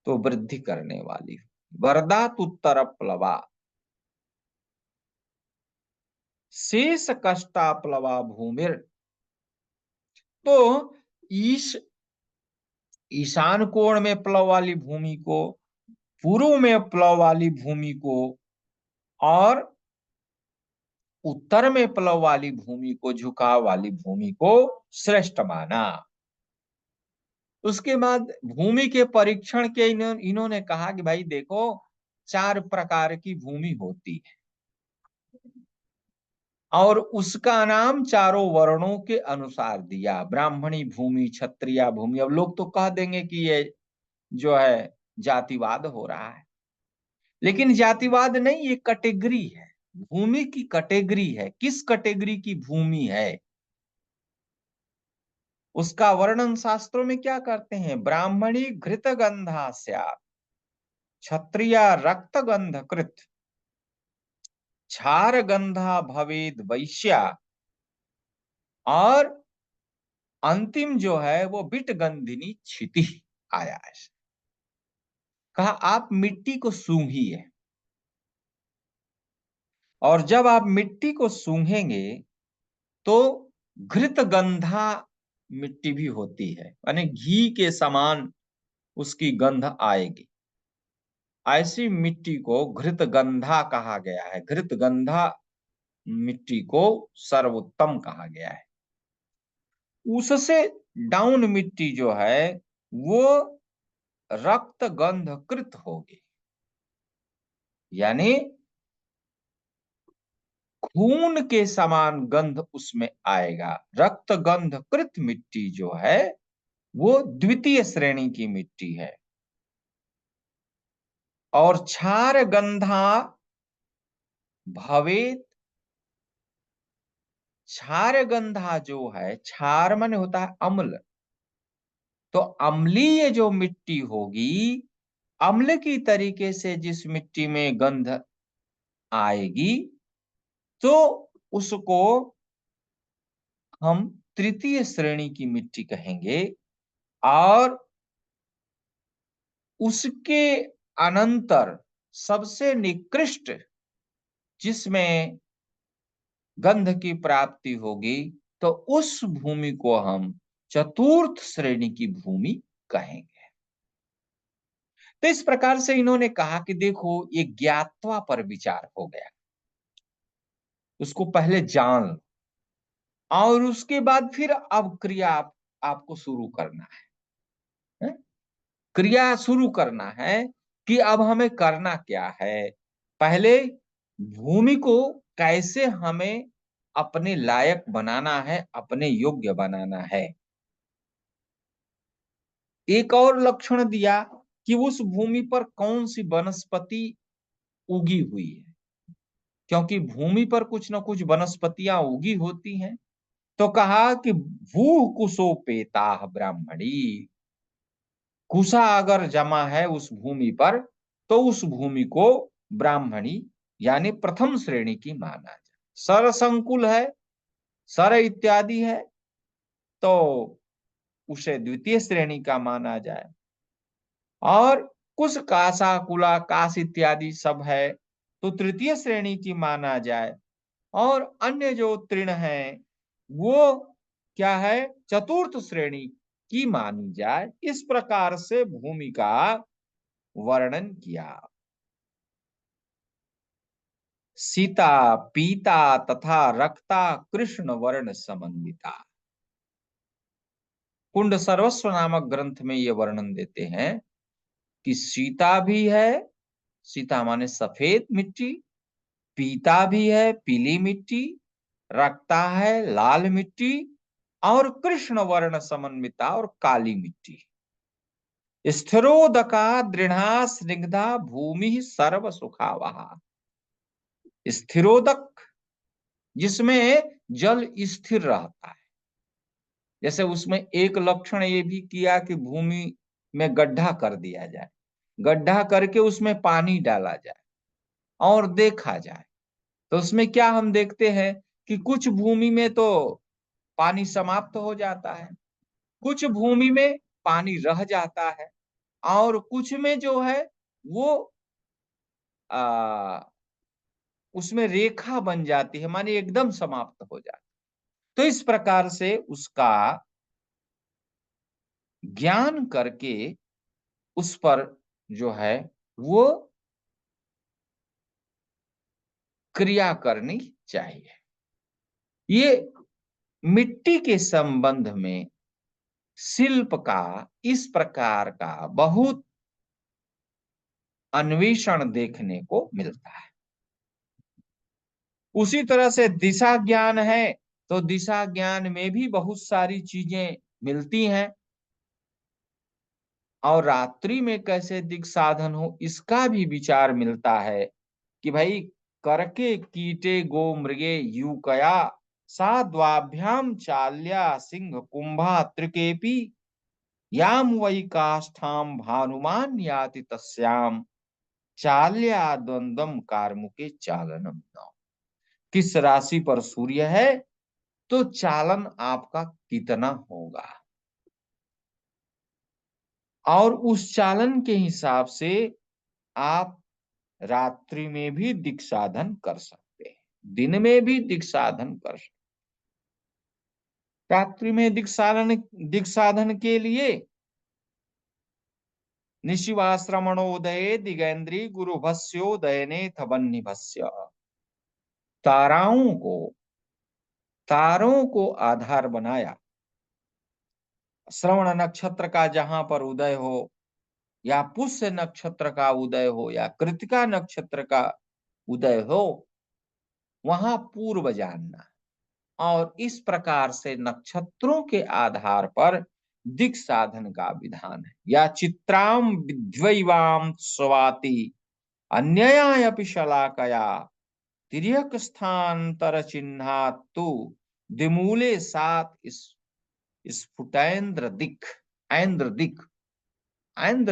तो वृद्धि करने वाली। वरदात उत्तर प्लवा, शेष कष्टा प्लवा भूमिर, तो ईशान कोण में प्लव वाली भूमि को, पूर्व में प्लव वाली भूमि को और उत्तर में प्लव वाली भूमि को, झुकाव वाली भूमि को श्रेष्ठ माना। उसके बाद भूमि के परीक्षण के इन्होंने कहा कि भाई देखो, 4 प्रकार की भूमि होती है और उसका नाम चारों वर्णों के अनुसार दिया। ब्राह्मणी भूमि, क्षत्रिय भूमि। अब लोग तो कह देंगे कि ये जो है जातिवाद हो रहा है, लेकिन जातिवाद नहीं, ये कैटेगरी है। भूमि की कैटेगरी है, किस कैटेगरी की भूमि है, उसका वर्णन शास्त्रों में क्या करते हैं? ब्राह्मणी घृत गंधा स्यात्, क्षत्रिया रक्त गंध कृत, क्षार गंधा भवेद वैश्या, और अंतिम जो है वो बिट गंधिनी क्षिति आया है। कहा आप मिट्टी को सूंघिए, और जब आप मिट्टी को सूंघेंगे तो घृत गंधा मिट्टी भी होती है, यानी घी के समान उसकी गंध आएगी। ऐसी मिट्टी को घृत गंधा कहा गया है, घृत गंधा मिट्टी को सर्वोत्तम कहा गया है। उससे डाउन मिट्टी जो है वो रक्त गंध कृत होगी, यानी खून के समान गंध उसमें आएगा। रक्त गंध कृत मिट्टी जो है वो द्वितीय श्रेणी की मिट्टी है। और क्षार गंधा भवेत, क्षार गंधा जो है, क्षार माने होता है अम्ल, तो अम्लीय जो मिट्टी होगी, अम्ल की तरीके से जिस मिट्टी में गंध आएगी तो उसको हम तृतीय श्रेणी की मिट्टी कहेंगे। और उसके अनंतर सबसे निकृष्ट जिसमें गंध की प्राप्ति होगी तो उस भूमि को हम चतुर्थ श्रेणी की भूमि कहेंगे। तो इस प्रकार से इन्होंने कहा कि देखो ये ज्ञात्वा पर विचार हो गया, उसको पहले जान लो और उसके बाद फिर अब क्रिया आपको शुरू करना है? क्रिया शुरू करना है कि अब हमें करना क्या है। पहले भूमि को कैसे हमें अपने लायक बनाना है, अपने योग्य बनाना है। एक और लक्षण दिया कि उस भूमि पर कौन सी वनस्पति उगी हुई है, क्योंकि भूमि पर कुछ न कुछ वनस्पतियां उगी होती हैं। तो कहा कि भू कुशोपेता ब्राह्मणी, कुशा अगर जमा है उस भूमि पर तो उस भूमि को ब्राह्मणी यानी प्रथम श्रेणी की माना जाए। सर संकुल है, सर इत्यादि है तो उसे द्वितीय श्रेणी का माना जाए। और कुछ कासा कुला कास इत्यादि सब है तो तृतीय श्रेणी की माना जाए। और अन्य जो तृण है वो क्या है, चतुर्थ श्रेणी की मानी जाए। इस प्रकार से भूमि का वर्णन किया। सीता पीता तथा रक्ता कृष्ण वर्ण समन्विता, कुंड सर्वस्व नामक ग्रंथ में ये वर्णन देते हैं कि सीता भी है, सीता माने सफेद मिट्टी, पीता भी है पीली मिट्टी, रक्ता है लाल मिट्टी, और कृष्ण वर्ण समन्विता और काली मिट्टी। स्थिरोदका दृढ़ा स्निग्धा भूमि सर्व सुखावहा, स्थिरोदक जिसमें जल स्थिर रहता है। जैसे उसमें एक लक्षण ये भी किया कि भूमि में गड्ढा कर दिया जाए, गड्ढा करके उसमें पानी डाला जाए और देखा जाए। तो उसमें क्या हम देखते हैं कि कुछ भूमि में तो पानी समाप्त हो जाता है, कुछ भूमि में पानी रह जाता है, और कुछ में जो है वो आ, उसमें रेखा बन जाती है, माने एकदम समाप्त हो जाती है। तो इस प्रकार से उसका ज्ञान करके उस पर जो है वो क्रिया करनी चाहिए। ये मिट्टी के संबंध में शिल्प का इस प्रकार का बहुत अन्वेषण देखने को मिलता है। उसी तरह से दिशा ज्ञान है तो दिशा ज्ञान में भी बहुत सारी चीजें मिलती हैं। और रात्रि में कैसे दिक् साधन हो इसका भी विचार मिलता है कि भाई करके कीटे गो मृगे यूकया सा द्वाभ्याम चाल्या सिंह कुंभा त्रिकेपी याम वै काष्ठाम भानुमान याति तस्याम चाल्या द्वंद्वम कार्मुके चालनम न। किस राशि पर सूर्य है तो चालन आपका कितना होगा, और उस चालन के हिसाब से आप रात्रि में भी दिक् साधन कर सकते हैं, दिन में भी दिक् साधन कर सकते। रात्रि में दिक् साधन के लिए निशिवाश्रमणोदये दिगेन्द्री गुरुभस्योदयने थबन्निभस्य, तारों को आधार बनाया। श्रवण नक्षत्र का जहां पर उदय हो, या पुष्य नक्षत्र का उदय हो, या कृतिका नक्षत्र का उदय हो, वहां पूर्व जानना। और इस प्रकार से नक्षत्रों के आधार पर दिक् साधन का विधान है। या चित्राम विद्वैवाम स्वाति अन्ययापि शलाकया तिर्यक स्थानांतर चिन्हातु दिमूले सात स्फुटेन्द्र दिक्। ऐन्द्र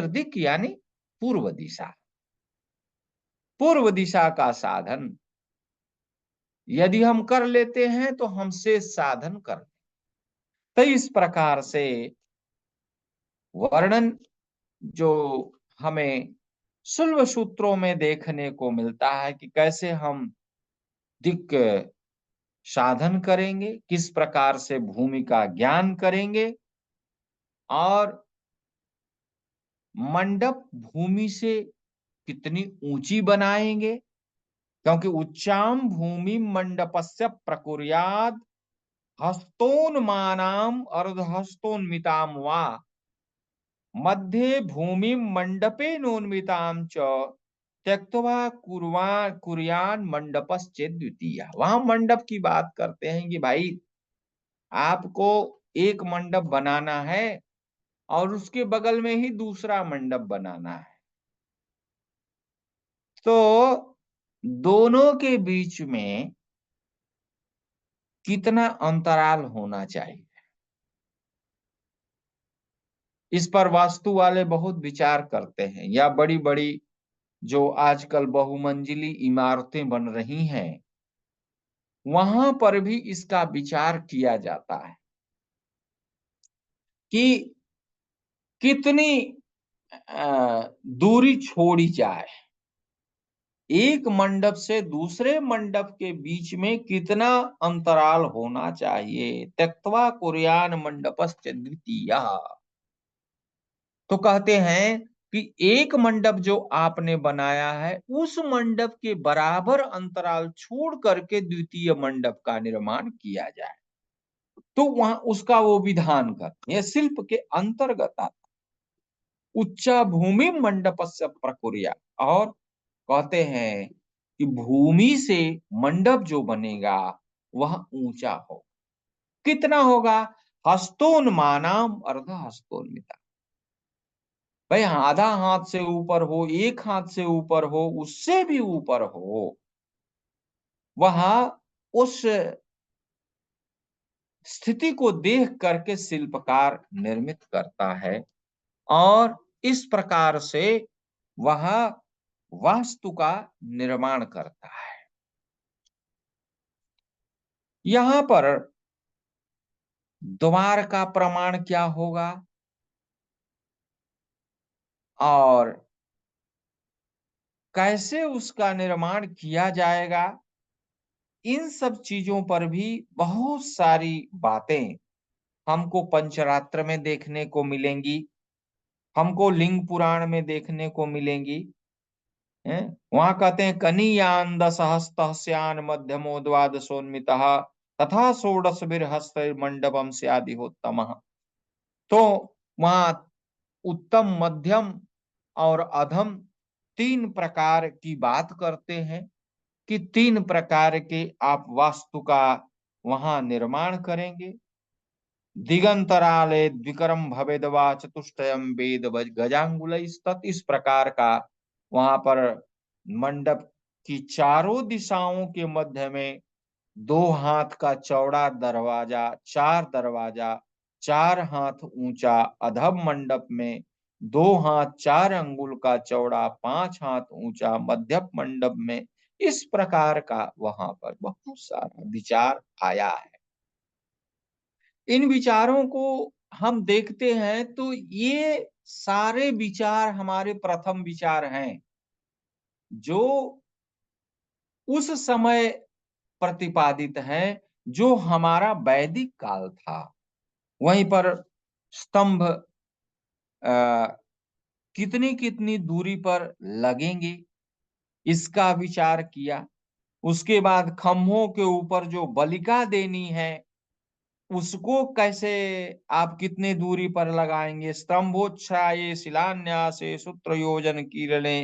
दिक् यानी पूर्व दिशा। पूर्व दिशा का साधन यदि हम कर लेते हैं तो हमसे साधन कर। तो इस प्रकार से वर्णन जो हमें सुलभ सूत्रों में देखने को मिलता है कि कैसे हम दिक् साधन करेंगे, किस प्रकार से भूमि का ज्ञान करेंगे, और मंडप भूमि से कितनी ऊंची बनाएंगे, क्योंकि उच्चाम भूमि मंडपस्य प्रकुर्याद हस्तोन्मानाम अर्धहस्तोन्मिताम वा मध्ये भूमि मंडपे नोन्मिताम च त्यक्त्वा कुर्यान मंडपश्चेद द्वितीय। वहां मंडप की बात करते हैं कि भाई आपको एक मंडप बनाना है और उसके बगल में ही दूसरा मंडप बनाना है, तो दोनों के बीच में कितना अंतराल होना चाहिए, इस पर वास्तु वाले बहुत विचार करते हैं। या बड़ी बड़ी जो आजकल बहुमंजिली इमारतें बन रही हैं, वहां पर भी इसका विचार किया जाता है कि कितनी दूरी छोड़ी जाए, एक मंडप से दूसरे मंडप के बीच में कितना अंतराल होना चाहिए। त्यक्त्वा कुर्यान मंडपस्य द्वितीय। तो कहते हैं कि एक मंडप जो आपने बनाया है उस मंडप के बराबर अंतराल छोड़ करके द्वितीय मंडप का निर्माण किया जाए। तो वहां उसका वो विधान करते हैं, शिल्प के अंतर्गत आता। उच्चा भूमि मंडपस्य प्रकुर्या, और कहते हैं कि भूमि से मंडप जो बनेगा वह ऊंचा हो। कितना होगा? हस्तोन्मानाम अर्ध हस्तोन्मिता। भाई आधा हाथ से ऊपर हो, एक हाथ से ऊपर हो, उससे भी ऊपर हो, वहां उस स्थिति को देख करके शिल्पकार निर्मित करता है, और इस प्रकार से वह वास्तु का निर्माण करता है। यहां पर द्वार का प्रमाण क्या होगा और कैसे उसका निर्माण किया जाएगा, इन सब चीजों पर भी बहुत सारी बातें हमको पंचरात्र में देखने को मिलेंगी, हमको लिंग पुराण में देखने को मिलेंगी। वहां कहते हैं कनीयान दशहस्तस्यान मध्यमो द्वादशोन्मितः तथा षोडशभिर्हस्त मंडपम स्यादिहोत्तमः। तो वहां उत्तम, मध्यम और अधम तीन प्रकार की बात करते हैं कि तीन प्रकार के आप वास्तु का वहां निर्माण करेंगे। दिगंतराले द्विकरम भवेदवा चतुष्टयम वेद गजांगुल, इस प्रकार का वहां पर मंडप कि चारों दिशाओं के मध्य में 2 हाथ का चौड़ा दरवाजा, 4 दरवाजा, 4 हाथ ऊंचा अधम मंडप में 2 हाथ 4 अंगुल का चौड़ा, 5 हाथ ऊंचा मध्यम मंडप में, इस प्रकार का वहां पर बहुत सारा विचार आया है। इन विचारों को हम देखते हैं तो ये सारे विचार हमारे प्रथम विचार हैं, जो उस समय प्रतिपादित हैं, जो हमारा वैदिक काल था। वहीं पर स्तंभ कितनी कितनी दूरी पर लगेंगे, इसका विचार किया। उसके बाद खंभों के ऊपर जो बलिका देनी है, उसको कैसे आप कितने दूरी पर लगाएंगे। स्तंभोच्छ्राये शिलान्यासे सूत्र योजन किरणे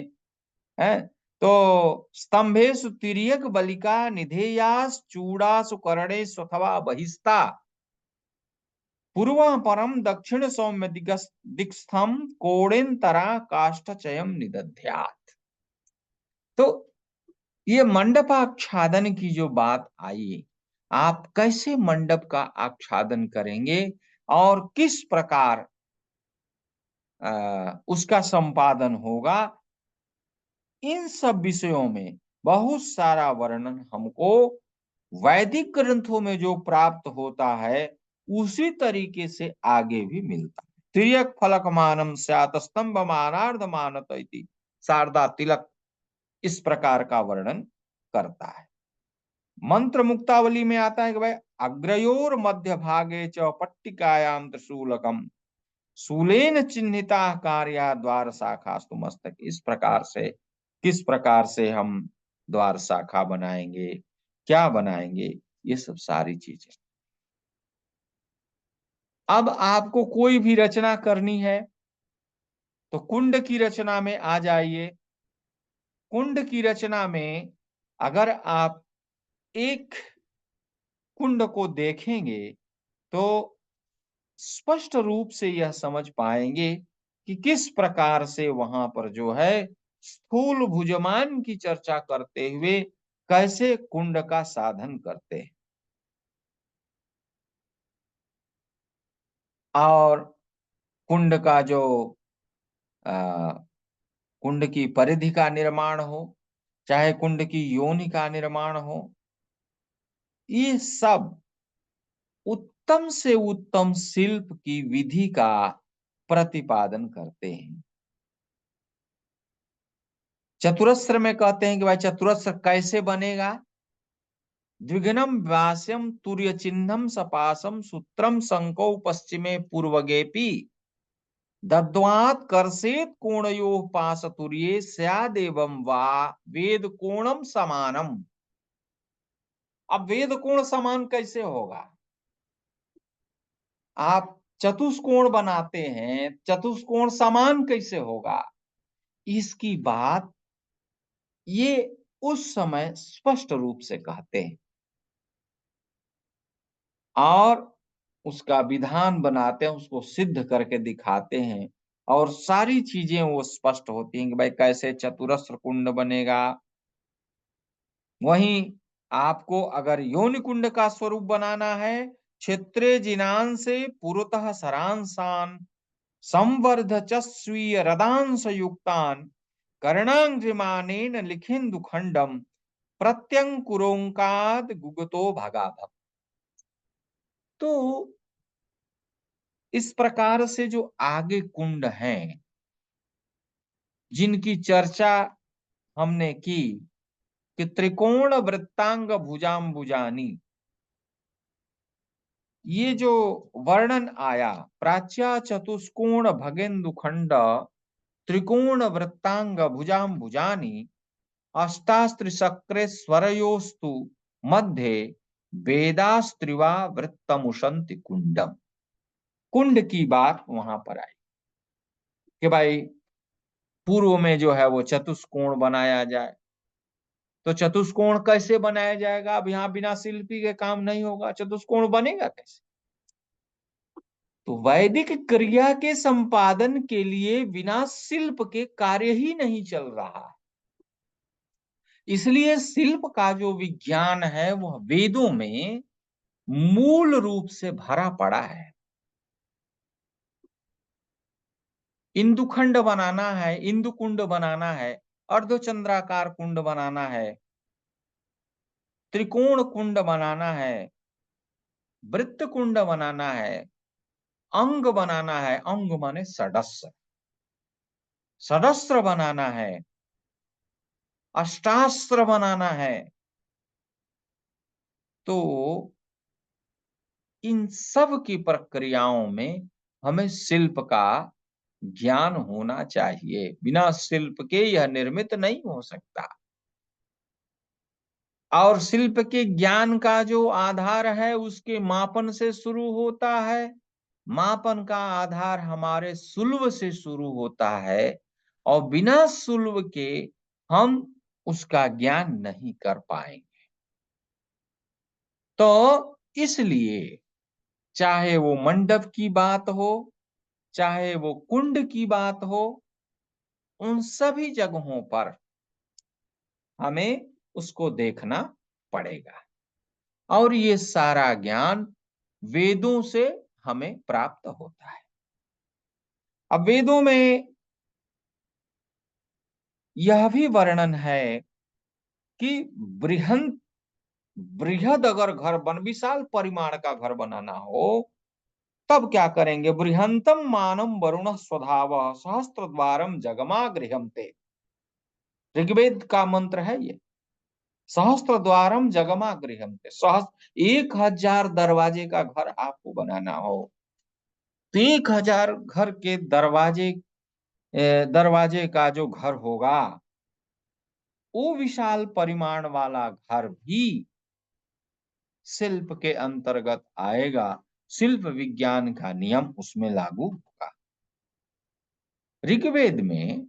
है, तो स्तंभेषु तिर्यक बलिका निधेयास चूड़ासु कर्णेषु अथवा बहिस्ता पूर्व परम दक्षिण सौम्य दिक्स्थम कोणेन्तरा काष्ठचयम निदध्यात्। तो ये मंडपाच्छादन की जो बात आई, आप कैसे मंडप का आच्छादन करेंगे और किस प्रकार उसका संपादन होगा, इन सब विषयों में बहुत सारा वर्णन हमको वैदिक ग्रंथों में जो प्राप्त होता है उसी तरीके से आगे भी मिलता है। तिर्यक फलक मानम स्यात् स्तंभ मानार्ध मानत इति शारदा तिलक इस प्रकार का वर्णन करता है। मंत्र मुक्तावली में आता है कि भाई अग्रयोर मध्य भागे च पट्टिकायाम त्रिशूलकम शूलेन चिन्हिता कार्या द्वार शाखास्तु मस्तक। इस प्रकार से किस प्रकार से हम द्वार शाखा बनाएंगे, क्या बनाएंगे, ये सब सारी चीजें। अब आपको कोई भी रचना करनी है तो कुंड की रचना में आ जाइए। कुंड की रचना में अगर आप एक कुंड को देखेंगे तो स्पष्ट रूप से यह समझ पाएंगे कि किस प्रकार से वहां पर जो है स्थूल भुजमान की चर्चा करते हुए कैसे कुंड का साधन करते हैं। और कुंड का जो कुंड की परिधि का निर्माण हो, चाहे कुंड की योनि का निर्माण हो, ये सब उत्तम से उत्तम शिल्प की विधि का प्रतिपादन करते हैं। चतुरस्र में कहते हैं कि भाई चतुरस्र कैसे बनेगा। द्विघ्नम व्यास्यम तुर्य चिन्हम सपासम सूत्रम संको पश्चिमे पूर्वगेपी दद्वात कर्षेत कोणयो पास तुर्ये स्यादेवं वा वेद कोणम समानम। अब वेद कोण समान कैसे होगा। आप चतुष्कोण बनाते हैं, चतुष्कोण समान कैसे होगा, इसकी बात ये उस समय स्पष्ट रूप से कहते हैं और उसका विधान बनाते हैं, उसको सिद्ध करके दिखाते हैं और सारी चीजें वो स्पष्ट होती हैं कि भाई कैसे चतुरस्र कुंड बनेगा। वहीं आपको अगर योनि कुंड का स्वरूप बनाना है, क्षेत्रे जिनान से पुरतः सरांसान संवर्ध च स्वीय रदांश युक्तान कर्णांग्रिमानेन लिखिंदु खंडम प्रत्यंकुरोंकाद गुगतो भगाभव। तो इस प्रकार से जो आगे कुंड हैं जिनकी चर्चा हमने की कि त्रिकोण वृत्तांग भुजाम्बुजानी, ये जो वर्णन आया प्राच्या चतुष्कोण भगेन्दु खंड त्रिकोण वृत्तांग भुजाम्बुजानी अष्टास्त्रिशक्रे स्वरयोस्तु मध्ये वेदास्त्रिवा वृत्तमुशंति कुंडम। कुंड की बात वहां पर आई कि भाई पूर्व में जो है वो चतुष्कोण बनाया जाए। तो चतुष्कोण कैसे बनाया जाएगा। अब यहाँ बिना शिल्पी के काम नहीं होगा, चतुष्कोण बनेगा कैसे। तो वैदिक क्रिया के संपादन के लिए बिना शिल्प के कार्य ही नहीं चल रहा है। इसलिए शिल्प का जो विज्ञान है वह वेदों में मूल रूप से भरा पड़ा है। इंदुखंड बनाना है, इंदु कुंड बनाना है, अर्धचंद्राकार कुंड बनाना है, त्रिकोण कुंड बनाना है, वृत्त कुंड बनाना है, अंग बनाना है, अंग माने सडस्र, सडस्र बनाना है, अष्टास्त्र बनाना है। तो इन सब की प्रक्रियाओं में हमें शिल्प का ज्ञान होना चाहिए। बिना शिल्प के यह निर्मित नहीं हो सकता। और शिल्प के ज्ञान का जो आधार है उसके मापन से शुरू होता है। मापन का आधार हमारे सुलभ से शुरू होता है और बिना सुलभ के हम उसका ज्ञान नहीं कर पाएंगे। तो इसलिए चाहे वो मंडप की बात हो, चाहे वो कुंड की बात हो, उन सभी जगहों पर हमें उसको देखना पड़ेगा। और ये सारा ज्ञान वेदों से हमें प्राप्त होता है। अब वेदों में यह भी वर्णन है कि बृहन बृहद अगर घर बन विशाल परिमाण का घर बनाना हो तब क्या करेंगे? बृहंतम मानम वरुण स्वधाव सहस्त्र द्वारम जगमा गृहंते। ऋग्वेद का मंत्र है ये। सहस्त्र द्वारम जगमा गृहंते, सहस्त्र 1000 दरवाजे का घर आपको बनाना हो तो 1000 घर के दरवाजे का जो घर होगा वो विशाल परिमाण वाला घर भी शिल्प के अंतर्गत आएगा। शिल्प विज्ञान का नियम उसमें लागू होगा। ऋग्वेद में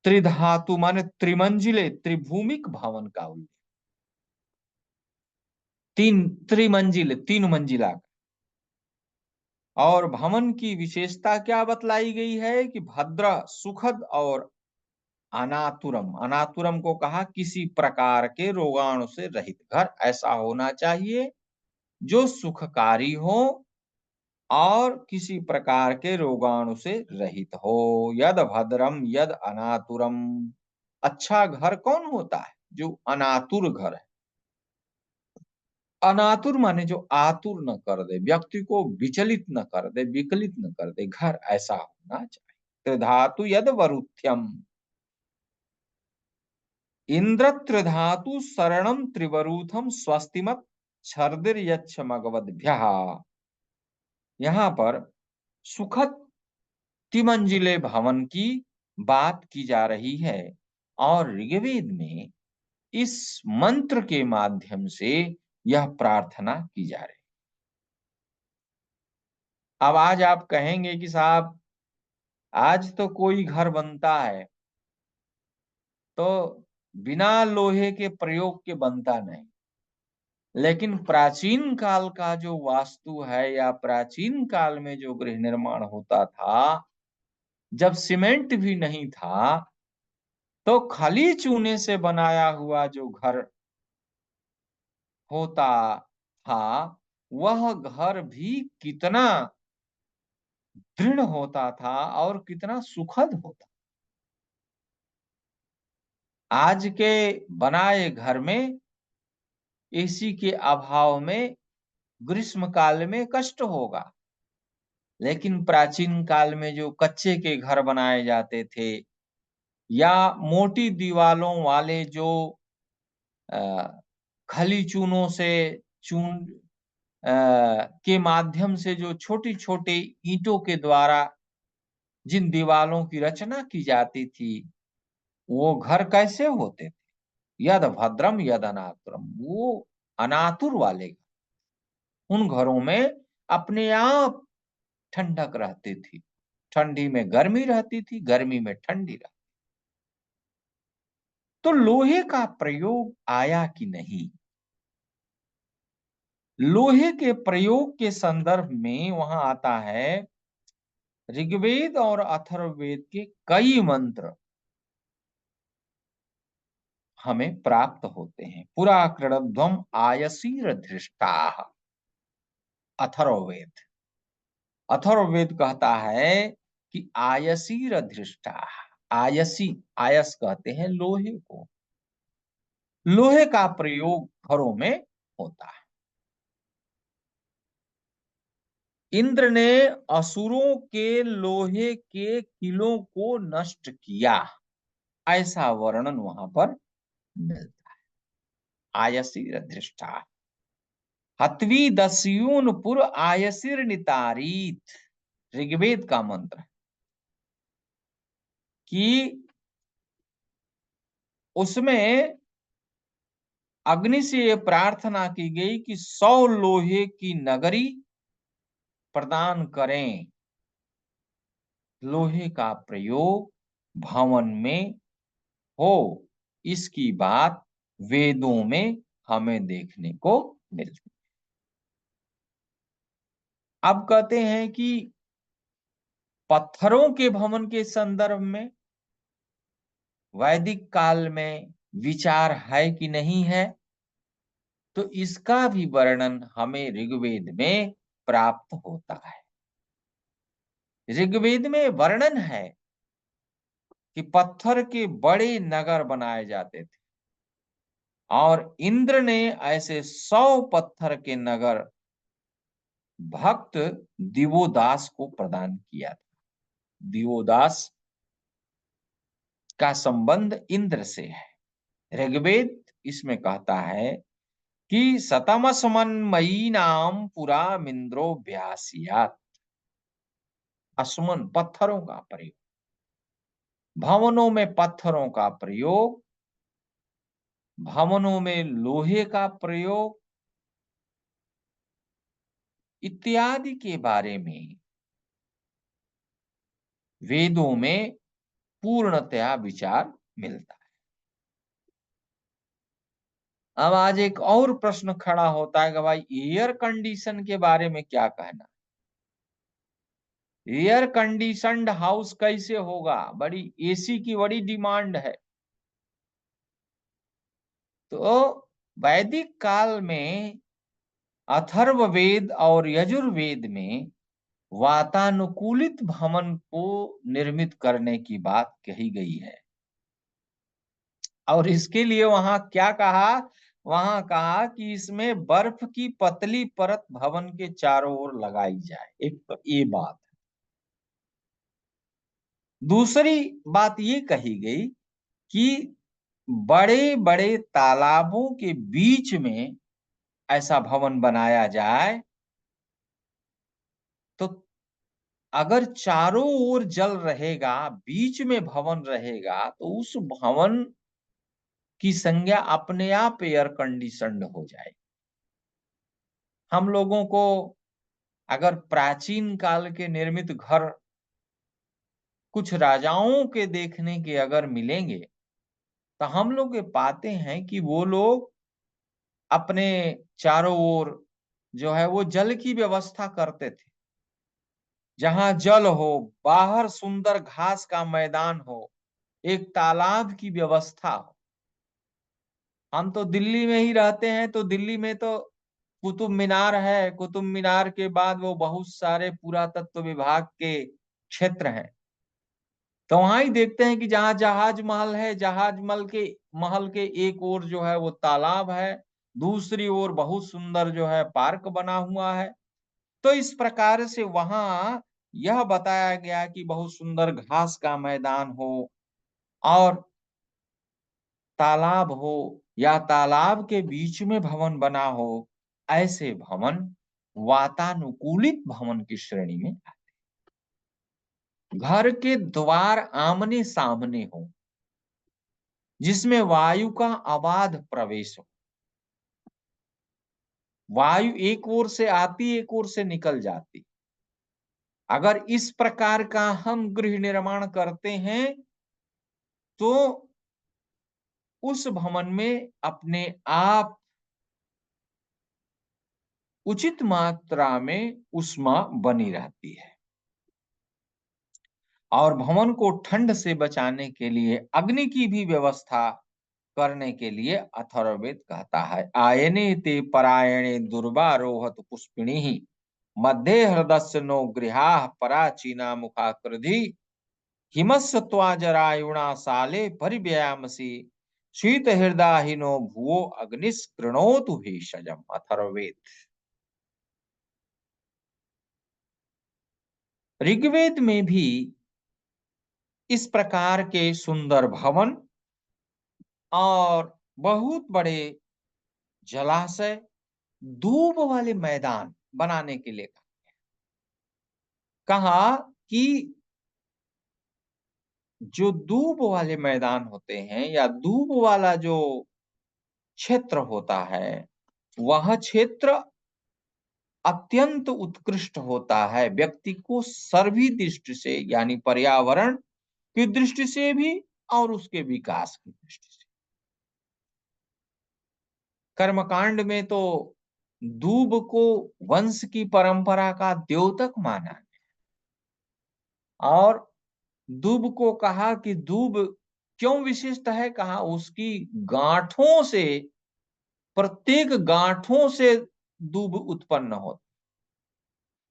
त्रिधातु माने त्रिमंजिले त्रिभूमिक भवन का उल्लेख, तीन मंजिला। और भवन की विशेषता क्या बतलाई गई है कि भद्र, सुखद और अनातुरम। अनातुरम को कहा किसी प्रकार के रोगाणु से रहित घर ऐसा होना चाहिए जो सुखकारी हो और किसी प्रकार के रोगाणु से रहित हो। यद भद्रम यद अनातुरम। अच्छा घर कौन होता है? जो अनातुर घर है। अनातुर माने जो आतुर न कर दे, व्यक्ति को विचलित न कर दे, विकलित न कर दे, घर ऐसा होना चाहिए। त्रिधातु यद वरुथ्यम। इंद्र त्रिधातु शरणम त्रिवरूथम स्वस्तिमत छर्दिर यच्छ मगवद्भ्यः। यहाँ पर सुखद तिमंजिले भवन की बात की जा रही है और ऋग्वेद में इस मंत्र के माध्यम से यह प्रार्थना की जा रही। अब आज आप कहेंगे कि साहब आज तो कोई घर बनता है तो बिना लोहे के प्रयोग के बनता नहीं। लेकिन प्राचीन काल का जो वास्तु है या प्राचीन काल में जो गृह निर्माण होता था, जब सीमेंट भी नहीं था तो खाली चूने से बनाया हुआ जो घर होता था वह घर भी कितना दृढ़ होता था और कितना सुखद होता। आज के बनाए घर में एसी के अभाव में ग्रीष्म काल में कष्ट होगा, लेकिन प्राचीन काल में जो कच्चे के घर बनाए जाते थे या मोटी दीवालों वाले जो खली चूनों से चून के माध्यम से जो छोटी छोटी ईंटों के द्वारा जिन दीवालों की रचना की जाती थी वो घर कैसे होते थे? यद भद्रम यद अनातुरम। वो अनातुर वाले उन घरों में अपने आप ठंडक रहती थी। ठंडी में गर्मी रहती थी, गर्मी में ठंडी रहती। तो लोहे का प्रयोग आया कि नहीं? लोहे के प्रयोग के संदर्भ में वहां आता है ऋग्वेद और अथर्ववेद के कई मंत्र हमें प्राप्त होते हैं। पुरा कृणध्वम आयसीर धृष्टाः, अथर्ववेद। अथर्ववेद कहता है कि आयसीर धृष्टाः, आयसी, आयस कहते हैं लोहे को, लोहे का प्रयोग घरों में होता है। इंद्र ने असुरों के लोहे के किलों को नष्ट किया, ऐसा वर्णन वहां पर मिलता है। आयसीर धृष्टा हत्वी दस्यून पुर आयसीर नितारीत, ऋग्वेद का मंत्र है कि उसमें अग्नि से ये प्रार्थना की गई कि 100 लोहे की नगरी प्रदान करें, लोहे का प्रयोग भवन में हो। इसकी बात वेदों में हमें देखने को मिलती। अब कहते हैं कि पत्थरों के भवन के संदर्भ में वैदिक काल में विचार है कि नहीं है, तो इसका भी वर्णन हमें ऋग्वेद में प्राप्त होता है। ऋग्वेद में वर्णन है कि पत्थर के बड़े नगर बनाए जाते थे और इंद्र ने ऐसे 100 पत्थर के नगर भक्त दिवोदास को प्रदान किया था। दिवोदास का संबंध इंद्र से है। ऋग्वेद इसमें कहता है कि शतमसमन्मयी नाम पुरा मिंद्रो व्यासियात, असमन पत्थरों का प्रयोग, भवनों में पत्थरों का प्रयोग, भवनों में लोहे का प्रयोग इत्यादि के बारे में वेदों में पूर्णतया विचार मिलता है। अब आज एक और प्रश्न खड़ा होता है कि भाई एयर कंडीशन के बारे में क्या कहना, एयर कंडीशनड हाउस कैसे होगा, बड़ी एसी की बड़ी डिमांड है। तो वैदिक काल में अथर्ववेद और यजुर्वेद में वातानुकूलित भवन को निर्मित करने की बात कही गई है। और इसके लिए वहां क्या कहा, वहां कहा कि इसमें बर्फ की पतली परत भवन के चारों ओर लगाई जाए। एक तो ये बात। दूसरी बात ये कही गई कि बड़े बड़े तालाबों के बीच में ऐसा भवन बनाया जाए, तो अगर चारों ओर जल रहेगा, बीच में भवन रहेगा, तो उस भवन की संज्ञा अपने आप एयर कंडीशनड हो जाए। हम लोगों को अगर प्राचीन काल के निर्मित घर कुछ राजाओं के देखने के अगर मिलेंगे, तो हम लोग ये पाते हैं कि वो लोग अपने चारों ओर जो है वो जल की व्यवस्था करते थे। जहां जल हो, बाहर सुंदर घास का मैदान हो, एक तालाब की व्यवस्था हो। हम तो दिल्ली में ही रहते हैं, तो दिल्ली में तो कुतुब मीनार है, कुतुब मीनार के बाद वो बहुत सारे पुरातत्व विभाग के क्षेत्र हैं। तो वहां ही देखते हैं कि जहां जहाज महल है, जहाज महल के एक ओर जो है वो तालाब है, दूसरी ओर बहुत सुंदर जो है पार्क बना हुआ है। तो इस प्रकार से वहां यह बताया गया कि बहुत सुंदर घास का मैदान हो और तालाब हो या तालाब के बीच में भवन बना हो, ऐसे भवन वातानुकूलित भवन की श्रेणी में आते। घर के द्वार आमने सामने हो, जिसमें वायु का अबाध प्रवेश हो, वायु एक ओर से आती, एक ओर से निकल जाती। अगर इस प्रकार का हम गृह निर्माण करते हैं, तो उस भवन में अपने आप उचित मात्रा में ऊष्मा बनी रहती है। और भवन को ठंड से बचाने के लिए अग्नि की भी व्यवस्था करने के लिए अथर्ववेद कहता है। आयने ते परायणे दुर्वारोहत पुष्पिणी मध्ये हृदस्य नो गृहा पराचीना मुखाकृधि हिमस्य त्वाजरायुणा साले परिव्यामसी शीत हृदयहीनो भुवो अग्निस्कृणोतु भेषजम। अथर्ववेद। ऋग्वेद में भी इस प्रकार के सुंदर भवन और बहुत बड़े जलाशय, दूब वाले मैदान बनाने के लिए कहा कि जो दूब वाले मैदान होते हैं या दूब वाला जो क्षेत्र होता है, वह क्षेत्र अत्यंत उत्कृष्ट होता है, व्यक्ति को सर्वी दृष्टि से यानी पर्यावरण की दृष्टि से भी और उसके विकास की दृष्टि से। कर्मकांड में तो दूब को वंश की परंपरा का द्योतक माना है और दूब को कहा कि दूब क्यों विशिष्ट है, कहा उसकी गांठों से, प्रत्येक गांठों से दूब उत्पन्न होता,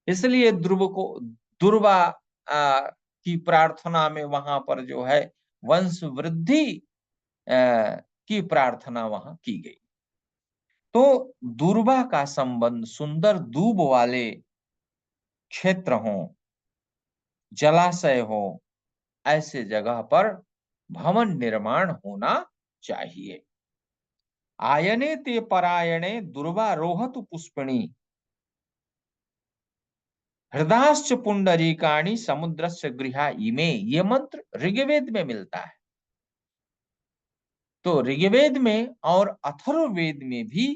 इसलिए ध्रुव को दुर्वा की प्रार्थना में वहां पर जो है वंश वृद्धि की प्रार्थना वहां की गई। तो दुर्वा का संबंध सुंदर दूब वाले क्षेत्र हो, जलाशय हो, ऐसे जगह पर भवन निर्माण होना चाहिए। आयने ते परायणे दुर्वारोहतु पुष्पिणी हृदाश्च पुंडरीकाणी समुद्रस्य गृहा इमे। ये मंत्र ऋग्वेद में मिलता है। तो ऋग्वेद में और अथर्ववेद में भी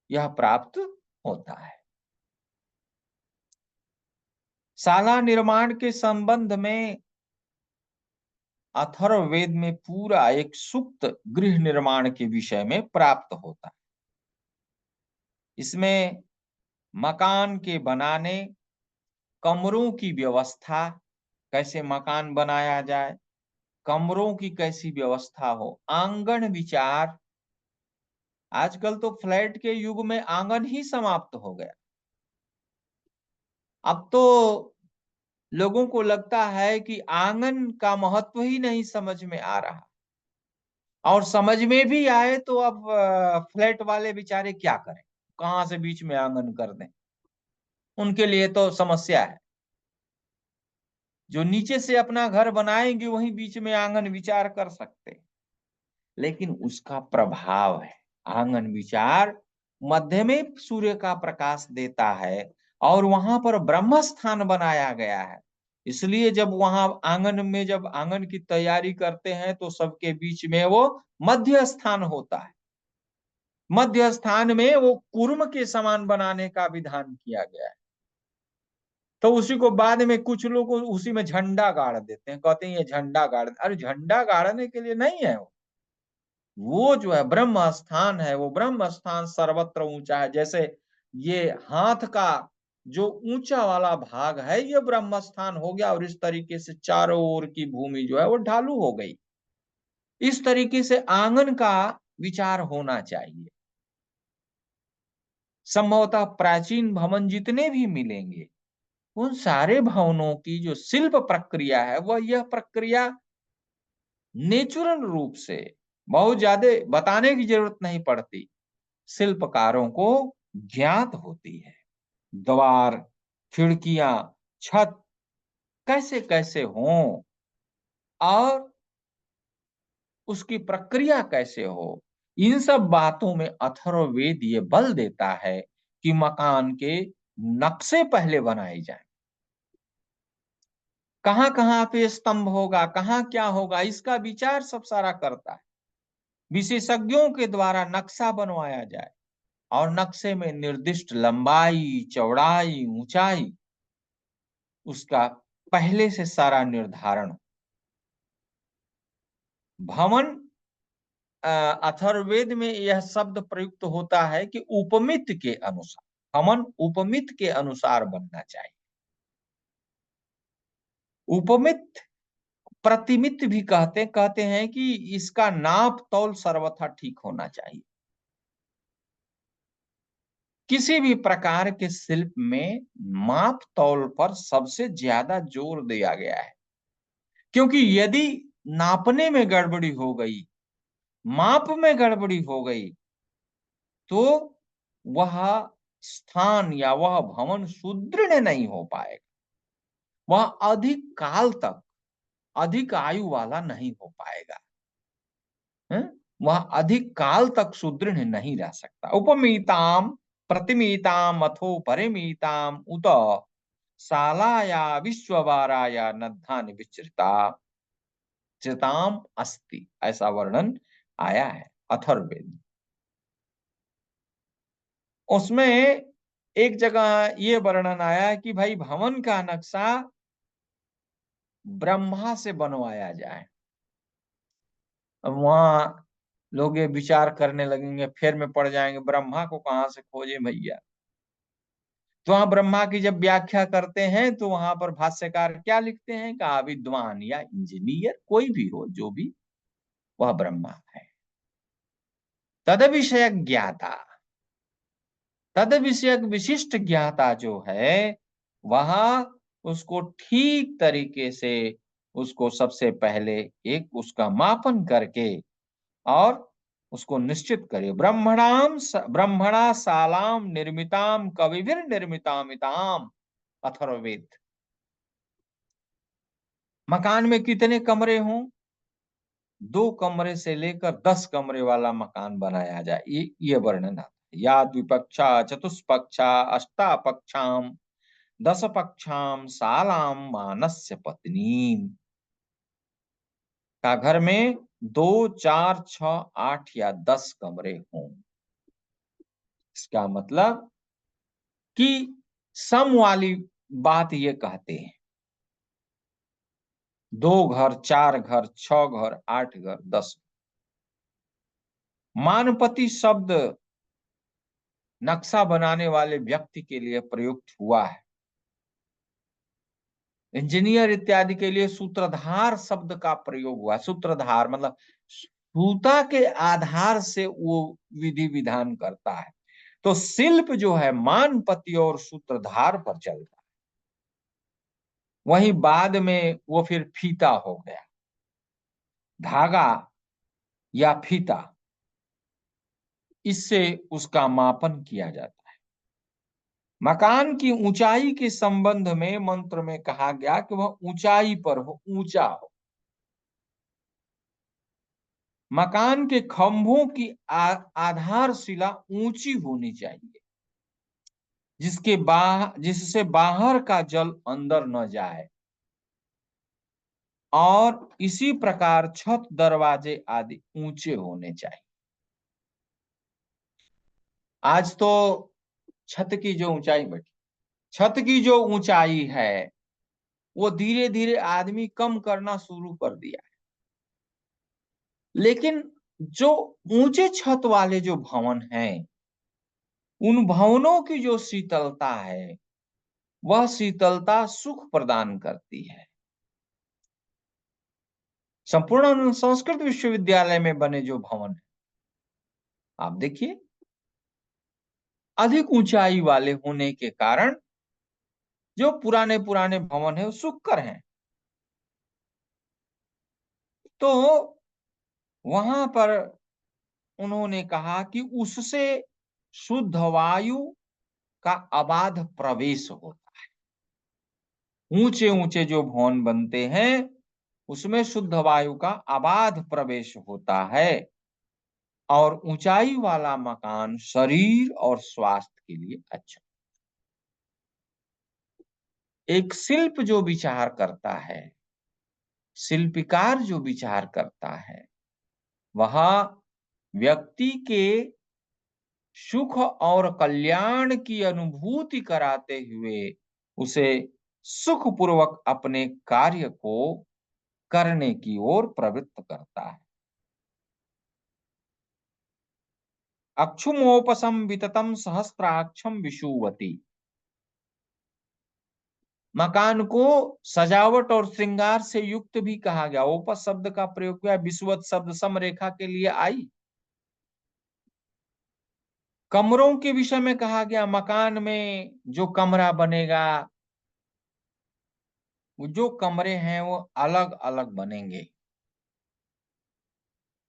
यह प्राप्त होता है। शाला निर्माण के संबंध में अथर्ववेद में पूरा एक सूक्त गृह निर्माण के विषय में प्राप्त होता है। इसमें मकान के बनाने, कमरों की व्यवस्था, कैसे मकान बनाया जाए, कमरों की कैसी व्यवस्था हो, आंगन विचार। आजकल तो फ्लैट के युग में आंगन ही समाप्त हो गया। अब तो लोगों को लगता है कि आंगन का महत्व ही नहीं समझ में आ रहा, और समझ में भी आए तो अब फ्लैट वाले बेचारे क्या करें, कहां से बीच में आंगन कर दें, उनके लिए तो समस्या है। जो नीचे से अपना घर बनाएंगे वहीं बीच में आंगन विचार कर सकते, लेकिन उसका प्रभाव है। आंगन विचार मध्य में सूर्य का प्रकाश देता है और वहां पर ब्रह्म स्थान बनाया गया है। इसलिए जब वहां आंगन में जब आंगन की तैयारी करते हैं तो सबके बीच में वो मध्य स्थान होता है। मध्य स्थान में वो कूर्म के समान बनाने का विधान किया गया है। तो उसी को बाद में कुछ लोग उसी में झंडा गाड़ देते हैं, कहते हैं ये झंडा गाड़, अरे झंडा गाड़ने के लिए नहीं है। वो जो है ब्रह्म स्थान है, वो ब्रह्म स्थान सर्वत्र ऊंचा है। जैसे ये हाथ का जो ऊंचा वाला भाग है ये ब्रह्म स्थान हो गया, और इस तरीके से चारों ओर की भूमि जो है वो ढालू हो गई। इस तरीके से आंगन का विचार होना चाहिए। संभवतः प्राचीन भवन जितने भी मिलेंगे उन सारे भवनों की जो शिल्प प्रक्रिया है वह यह प्रक्रिया नेचुरल रूप से, बहुत ज्यादा बताने की जरूरत नहीं पड़ती, शिल्पकारों को ज्ञात होती है। द्वार, खिड़कियां, छत कैसे कैसे हों और उसकी प्रक्रिया कैसे हो, इन सब बातों में अथर्ववेद ये बल देता है कि मकान के नक्शे पहले बनाए जाएं। कहां कहां पे स्तंभ होगा, कहां क्या होगा, इसका विचार सब सारा करता है। विशेषज्ञों के द्वारा नक्शा बनवाया जाए और नक्शे में निर्दिष्ट लंबाई, चौड़ाई, ऊंचाई, उसका पहले से सारा निर्धारण। भवन अथर्ववेद में यह शब्द प्रयुक्त होता है कि उपमित के अनुसार, भवन उपमित के अनुसार बनना चाहिए। उपमित प्रतिमित भी कहते हैं कि इसका नाप तौल सर्वथा ठीक होना चाहिए। किसी भी प्रकार के शिल्प में माप तौल पर सबसे ज्यादा जोर दिया गया है, क्योंकि यदि नापने में गड़बड़ी हो गई, माप में गड़बड़ी हो गई, तो वह स्थान या वह भवन सुदृढ़ नहीं हो पाएगा, वह अधिक काल तक अधिक आयु वाला नहीं हो पाएगा, वह अधिक काल तक सुदृढ़ नहीं रह सकता। उपमीताम प्रतिमीताम अथो परिमीताम उत शालाया विश्ववाराया नद्धानि विचृता चिताम अस्ति, ऐसा वर्णन आया है अथर्ववेद में। उसमें एक जगह ये वर्णन आया है कि भाई भवन का नक्शा ब्रह्मा से बनवाया जाए। अब वहां लोग ये विचार करने लगेंगे, फिर में पड़ जाएंगे, ब्रह्मा को कहां से खोजे भैया। तो वहां ब्रह्मा की जब व्याख्या करते हैं तो वहां पर भाष्यकार क्या लिखते हैं कि विद्वान या इंजीनियर कोई भी हो, जो भी, वह ब्रह्मा है। तद विषय ज्ञाता, तद विषय विशिष्ट ज्ञाता जो है, वह उसको ठीक तरीके से उसको सबसे पहले एक उसका मापन करके और उसको निश्चित करे। ब्रह्मणा शालाम निर्मिताम कविभिर निर्मितामिताम अथर्ववेद। मकान में कितने कमरे हों? 2 कमरे से लेकर 10 कमरे वाला मकान बनाया जाए, ये वर्णन आता है। या द्विपक्षा चतुष्पक्षा अष्टापक्षाम 10 पक्षाम शालाम मानस्य पत्नी। का घर में 2, 4, 6, 8 या 10 कमरे हों। इसका मतलब कि सम वाली बात ये कहते हैं। 2 घर, 4 घर, 6 घर, 8 घर, 10। मानपति शब्द नक्शा बनाने वाले व्यक्ति के लिए प्रयुक्त हुआ है। इंजीनियर इत्यादि के लिए सूत्रधार शब्द का प्रयोग हुआ। सूत्रधार मतलब सूता के आधार से वो विधि विधान करता है। तो शिल्प जो है मानपति और सूत्रधार पर चलता है। वहीं बाद में वो फिर फीता हो गया, धागा या फीता, इससे उसका मापन किया जाता है। मकान की ऊंचाई के संबंध में मंत्र में कहा गया कि वह ऊंचाई पर हो, ऊंचा हो। मकान के खंभों की आधारशिला ऊंची होनी चाहिए, जिससे बाहर का जल अंदर न जाए। और इसी प्रकार छत दरवाजे आदि ऊंचे होने चाहिए। आज तो छत की जो ऊंचाई बढ़ी, छत की जो ऊंचाई है वो धीरे धीरे आदमी कम करना शुरू कर दिया है। लेकिन जो ऊंचे छत वाले जो भवन हैं, उन भवनों की जो शीतलता है, वह शीतलता सुख प्रदान करती है। संपूर्ण संस्कृत विश्वविद्यालय में बने जो भवन है, आप देखिए, अधिक ऊंचाई वाले होने के कारण जो पुराने पुराने भवन है वो सुखकर हैं। तो वहां पर उन्होंने कहा कि उससे शुद्ध वायु का अबाध प्रवेश होता है। ऊंचे ऊंचे जो भवन बनते हैं उसमें शुद्ध वायु का अबाध प्रवेश होता है। और ऊंचाई वाला मकान शरीर और स्वास्थ्य के लिए अच्छा। एक शिल्प जो विचार करता है, शिल्पकार जो विचार करता है, वह व्यक्ति के सुख और कल्याण की अनुभूति कराते हुए उसे सुखपूर्वक अपने कार्य को करने की ओर प्रवृत्त करता है। अक्षुमोपसम विततम सहस्त्राक्षम विषुवती। मकान को सजावट और श्रृंगार से युक्त भी कहा गया। ओपस शब्द का प्रयोग किया, विषुवत शब्द समरेखा के लिए आई। कमरों के विषय में कहा गया, मकान में जो कमरा बनेगा, वो जो कमरे हैं वो अलग अलग बनेंगे।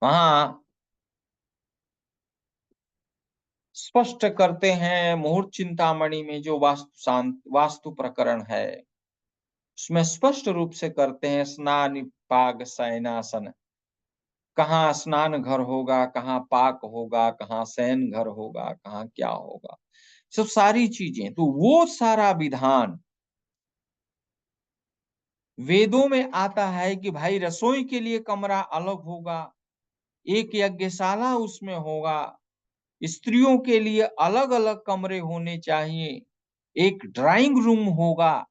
वहां स्पष्ट करते हैं मुहूर्त चिंतामणि में जो वास्तु प्रकरण है, उसमें स्पष्ट रूप से करते हैं स्नान पाग शयनासन, कहाँ स्नान घर होगा, कहाँ पाक होगा, कहाँ शयन घर होगा, कहाँ क्या होगा, सब सारी चीजें। तो वो सारा विधान वेदों में आता है कि भाई रसोई के लिए कमरा अलग होगा, एक यज्ञशाला उसमें होगा, स्त्रियों के लिए अलग अलग कमरे होने चाहिए, एक ड्राइंग रूम होगा,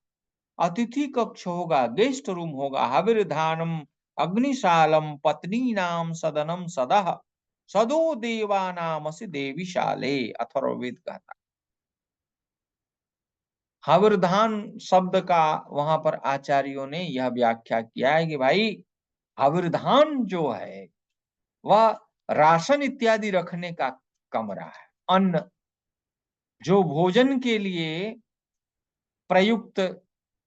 अतिथि कक्ष होगा, गेस्ट रूम होगा, हविर्धानम अग्निशालम पत्नी नाम सदनम सदः सदो देवानामसि देवीशाले, अथर्ववेद कहता। हविर्धान शब्द का वहां पर आचार्यों ने यह व्याख्या किया है कि भाई हविर्धान जो है वह राशन इत्यादि रखने का कमरा है। अन्न जो भोजन के लिए प्रयुक्त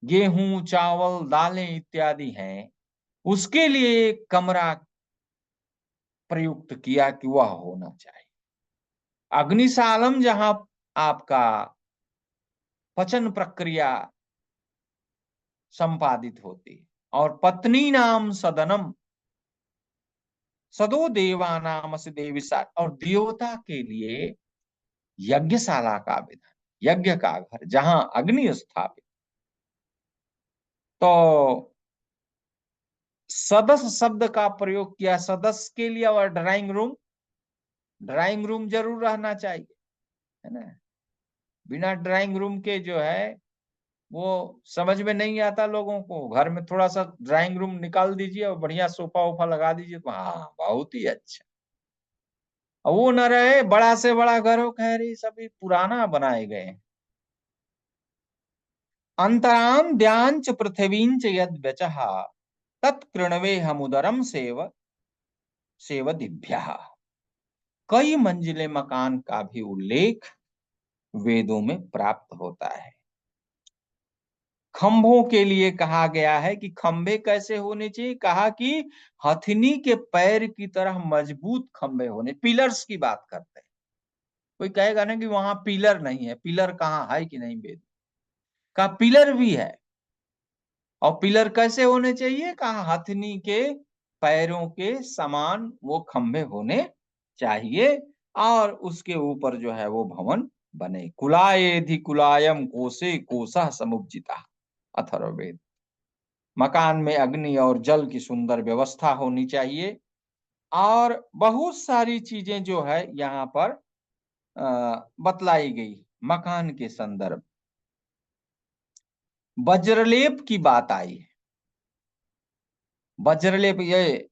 गेहूं चावल दालें इत्यादि हैं, उसके लिए कमरा प्रयुक्त किया कि वह होना चाहिए। अग्निशालम जहां आपका पचन प्रक्रिया संपादित होती है, और पत्नी नाम सदनम सदो देवानाम से देवीशाल, और देवता के लिए यज्ञशाला का विधान, यज्ञ का घर जहां अग्नि स्थापित। तो सदस्य शब्द का प्रयोग किया सदस्य के लिए, और ड्राइंग रूम जरूर रहना चाहिए, है ना। बिना ड्राइंग रूम के जो है वो समझ में नहीं आता लोगों को। घर में थोड़ा सा ड्राइंग रूम निकाल दीजिए और बढ़िया सोफा वोफा लगा दीजिए तो हाँ बहुत ही अच्छा। और वो न रहे बड़ा से बड़ा घर हो, खैर ये सभी पुराना बनाए गए हैं। अंतराम द्यांच पृथ्वींच यद व्यचः तत्कृणवे हमुदरम सेव दिभ्यः। कई मंजिले मकान का भी उल्लेख वेदों में प्राप्त होता है। खंभों के लिए कहा गया है कि खंभे कैसे होने चाहिए, कहा कि हथिनी के पैर की तरह मजबूत खंभे होने। पिलर्स की बात करते हैं। कोई कहेगा ना कि वहां पिलर नहीं है, पिलर कहाँ है कि नहीं, वेद का पिलर भी है। और पिलर कैसे होने चाहिए, कहा हथिनी के पैरों के समान वो खंभे होने चाहिए, और उसके ऊपर जो है वो भवन बने। कुलायेधि कुलायम कोसे कोसः समुज्जिता, अथर्ववेद। मकान में अग्नि और जल की सुंदर व्यवस्था होनी चाहिए। और बहुत सारी चीजें जो है यहाँ पर बतलाई गई मकान के संदर्भ। वज्रलेप की बात आई है। वज्रलेप, ये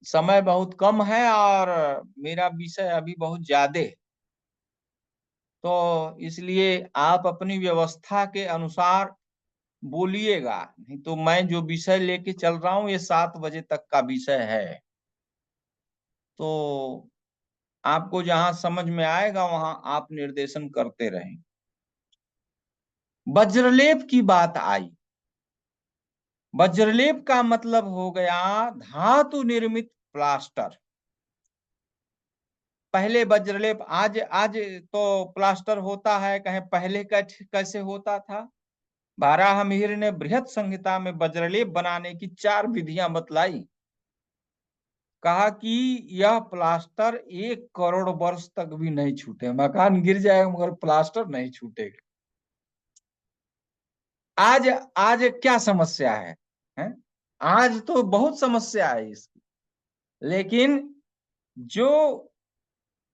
समय बहुत कम है और मेरा विषय अभी बहुत ज्यादा है, तो इसलिए आप अपनी व्यवस्था के अनुसार बोलिएगा, नहीं तो मैं जो विषय लेके चल रहा हूँ ये 7 बजे तक का विषय है। तो आपको जहां समझ में आएगा वहां आप निर्देशन करते रहें। वज्रलेप की बात आई। वज्रलेप का मतलब हो गया धातु निर्मित प्लास्टर। पहले वज्रलेप, आज आज तो प्लास्टर होता है, कहे पहले कैसे होता था। बाराहमिहिर ने बृहत संहिता में वज्रलेप बनाने की 4 विधियां बतलाई। कहा कि यह प्लास्टर 1 करोड़ वर्ष तक भी नहीं छूटे। मकान गिर जाएगा मगर प्लास्टर नहीं छूटेगा। आज आज क्या समस्या है? आज तो बहुत समस्या है इसकी, लेकिन जो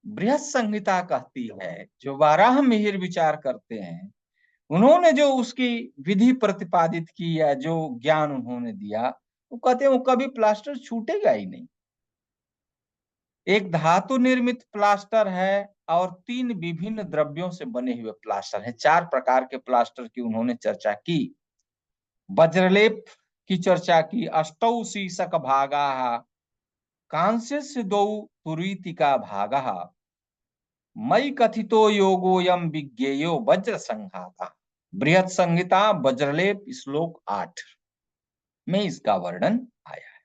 बृहत संहिता कहती है, जो बाराहमिहिर विचार करते हैं, उन्होंने जो उसकी विधि प्रतिपादित की या जो ज्ञान उन्होंने दिया, वो कहते हैं वो कभी प्लास्टर छूटेगा ही नहीं। एक धातु निर्मित प्लास्टर है और 3 विभिन्न द्रव्यों से बने हुए प्लास्टर हैं। 4 प्रकार के प्लास्टर की उन्होंने चर्चा की। वज्रलेप की चर्चा की। अष्टौ शीर्षक भागा कांस्य दौ तुरीतिका भागा मयि कथितो योगोयम विज्ञेयो वज्र संघाता। बृहत संहिता वज्रलेप श्लोक 8 में इसका वर्णन आया है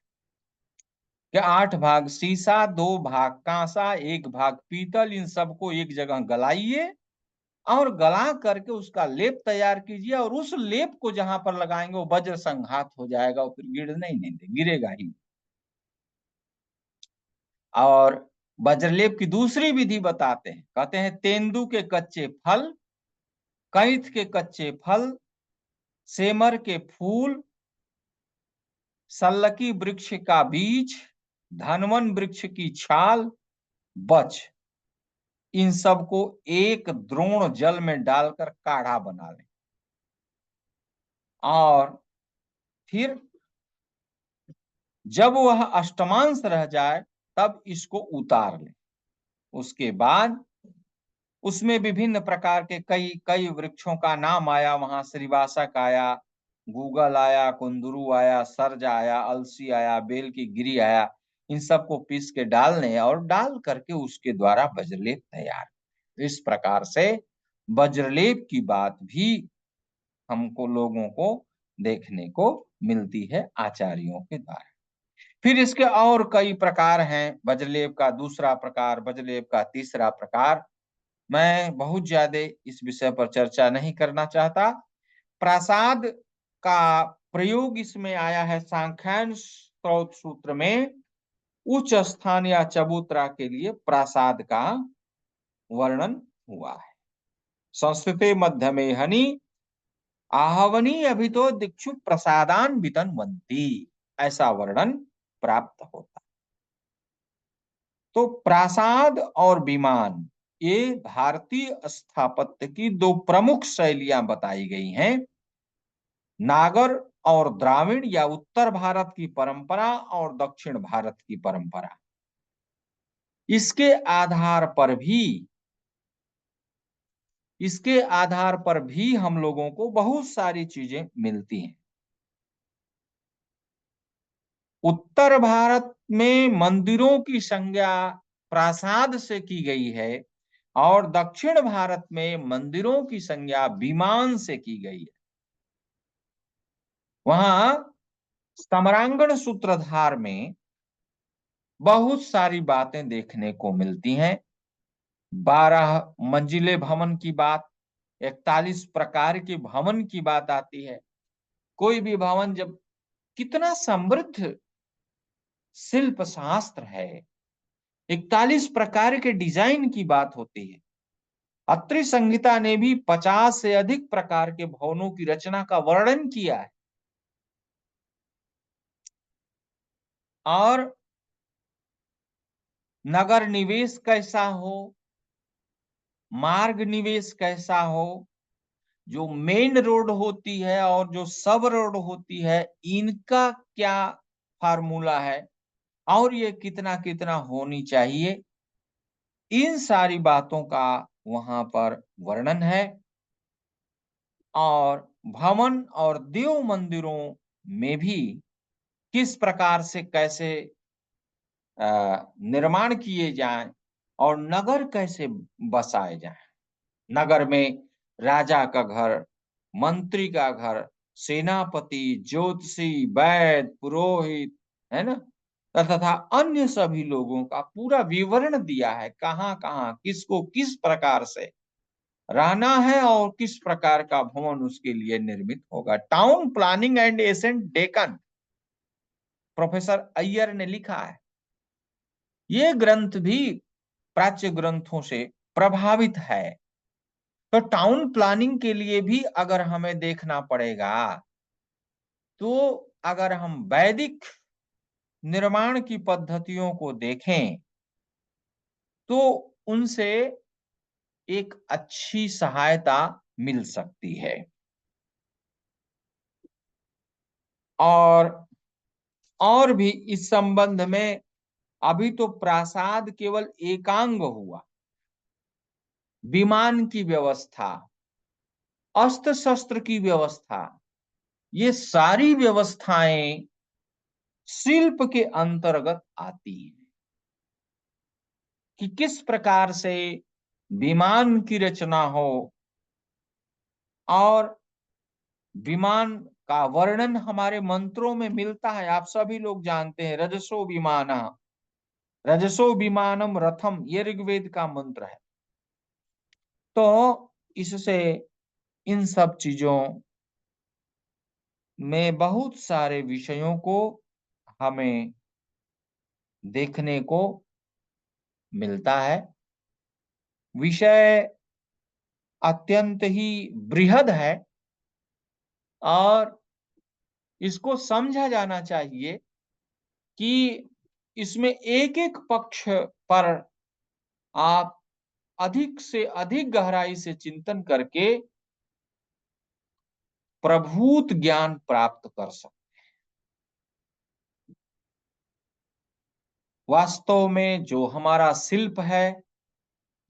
कि 8 भाग शीशा, 2 भाग कांसा, 1 भाग पीतल, इन सबको एक जगह गलाइए और गला करके उसका लेप तैयार कीजिए, और उस लेप को जहां पर लगाएंगे वो वज्र संघात हो जाएगा, और फिर गिरने ही नहीं, गिरेगा ही। और वज्रलेप की दूसरी विधि बताते हैं, कहते हैं तेंदु के कच्चे फल, कैथ के कच्चे फल, सेमर के फूल, सल्लकी वृक्ष का बीज, धनवन वृक्ष की छाल, बच, इन सबको एक द्रोण जल में डालकर काढ़ा बना लें, और फिर जब वह अष्टमांश रह जाए तब इसको उतार लें। उसके बाद उसमें विभिन्न प्रकार के कई कई वृक्षों का नाम आया, वहां श्रीवासक आया, गूगल आया, कुंदरू आया, सर्ज आया, अलसी आया, बेल की गिरी आया। इन सबको पीस के डालने और डाल करके उसके द्वारा वज्रलेप तैयार। इस प्रकार से वज्रलेप की बात भी हमको लोगों को देखने को मिलती है आचार्यों के द्वारा। फिर इसके और कई प्रकार हैं। वज्रलेप का दूसरा प्रकार, वज्रलेप का तीसरा प्रकार, मैं बहुत ज्यादा इस विषय पर चर्चा नहीं करना चाहता। प्रासाद का प्रयोग इसमें आया है सांख्यान स्त्रोत सूत्र में। उच्च स्थान या चबूतरा के लिए प्रासाद का वर्णन हुआ है। संस्कृते मध्य में हनि आहवनी अभितो दिक्षु प्रसादान वितन्वन्ति, ऐसा वर्णन प्राप्त होता। तो प्रासाद और विमान, ये भारतीय स्थापत्य की दो प्रमुख शैलियां बताई गई हैं। नागर और द्राविड़ या उत्तर भारत की परंपरा और दक्षिण भारत की परंपरा, इसके आधार पर भी हम लोगों को बहुत सारी चीजें मिलती हैं। उत्तर भारत में मंदिरों की संज्ञा प्रासाद से की गई है, और दक्षिण भारत में मंदिरों की संज्ञा विमान से की गई है। वहां समरांगण सूत्रधार में बहुत सारी बातें देखने को मिलती हैं। 12 मंजिले भवन की बात, 41 प्रकार के भवन की बात आती है। कोई भी भवन जब, कितना समृद्ध शिल्प शास्त्र है, 41 प्रकार के डिजाइन की बात होती है। अत्रि संहिता ने भी 50 से अधिक प्रकार के भवनों की रचना का वर्णन किया है। और नगर निवेश कैसा हो, मार्ग निवेश कैसा हो, जो मेन रोड होती है और जो सब रोड होती है, इनका क्या फार्मूला है, और ये कितना कितना होनी चाहिए, इन सारी बातों का वहां पर वर्णन है। और भवन और देव मंदिरों में भी किस प्रकार से कैसे निर्माण किए जाएं और नगर कैसे बसाए जाएं। नगर में राजा का घर, मंत्री का घर, सेनापति, ज्योतिषी, वैद्य, पुरोहित, है ना, तथा अन्य सभी लोगों का पूरा विवरण दिया है, कहाँ कहाँ किसको किस प्रकार से रहना है और किस प्रकार का भवन उसके लिए निर्मित होगा। Town planning and ancient Deccan, professor Iyer ने लिखा है। ये ग्रंथ भी प्राच्य ग्रंथों से प्रभावित है। तो टाउन प्लानिंग के लिए भी अगर हमें देखना पड़ेगा, तो अगर हम वैदिक निर्माण की पद्धतियों को देखें तो उनसे एक अच्छी सहायता मिल सकती है। और भी इस संबंध में, अभी तो प्रासाद केवल एकांग हुआ, विमान की व्यवस्था, अस्त्र शस्त्र की व्यवस्था, ये सारी व्यवस्थाएं शिल्प के अंतर्गत आती हैं कि किस प्रकार से विमान की रचना हो, और विमान का वर्णन हमारे मंत्रों में मिलता है। आप सभी लोग जानते हैं, रजसो विमान, रजसो विमानम रथम, ये ऋग्वेद का मंत्र है। तो इससे इन सब चीजों में बहुत सारे विषयों को हमें देखने को मिलता है। विषय अत्यंत ही बृहद है और इसको समझा जाना चाहिए कि इसमें एक एक पक्ष पर आप अधिक से अधिक गहराई से चिंतन करके प्रभूत ज्ञान प्राप्त कर सकते। वास्तव में जो हमारा शिल्प है,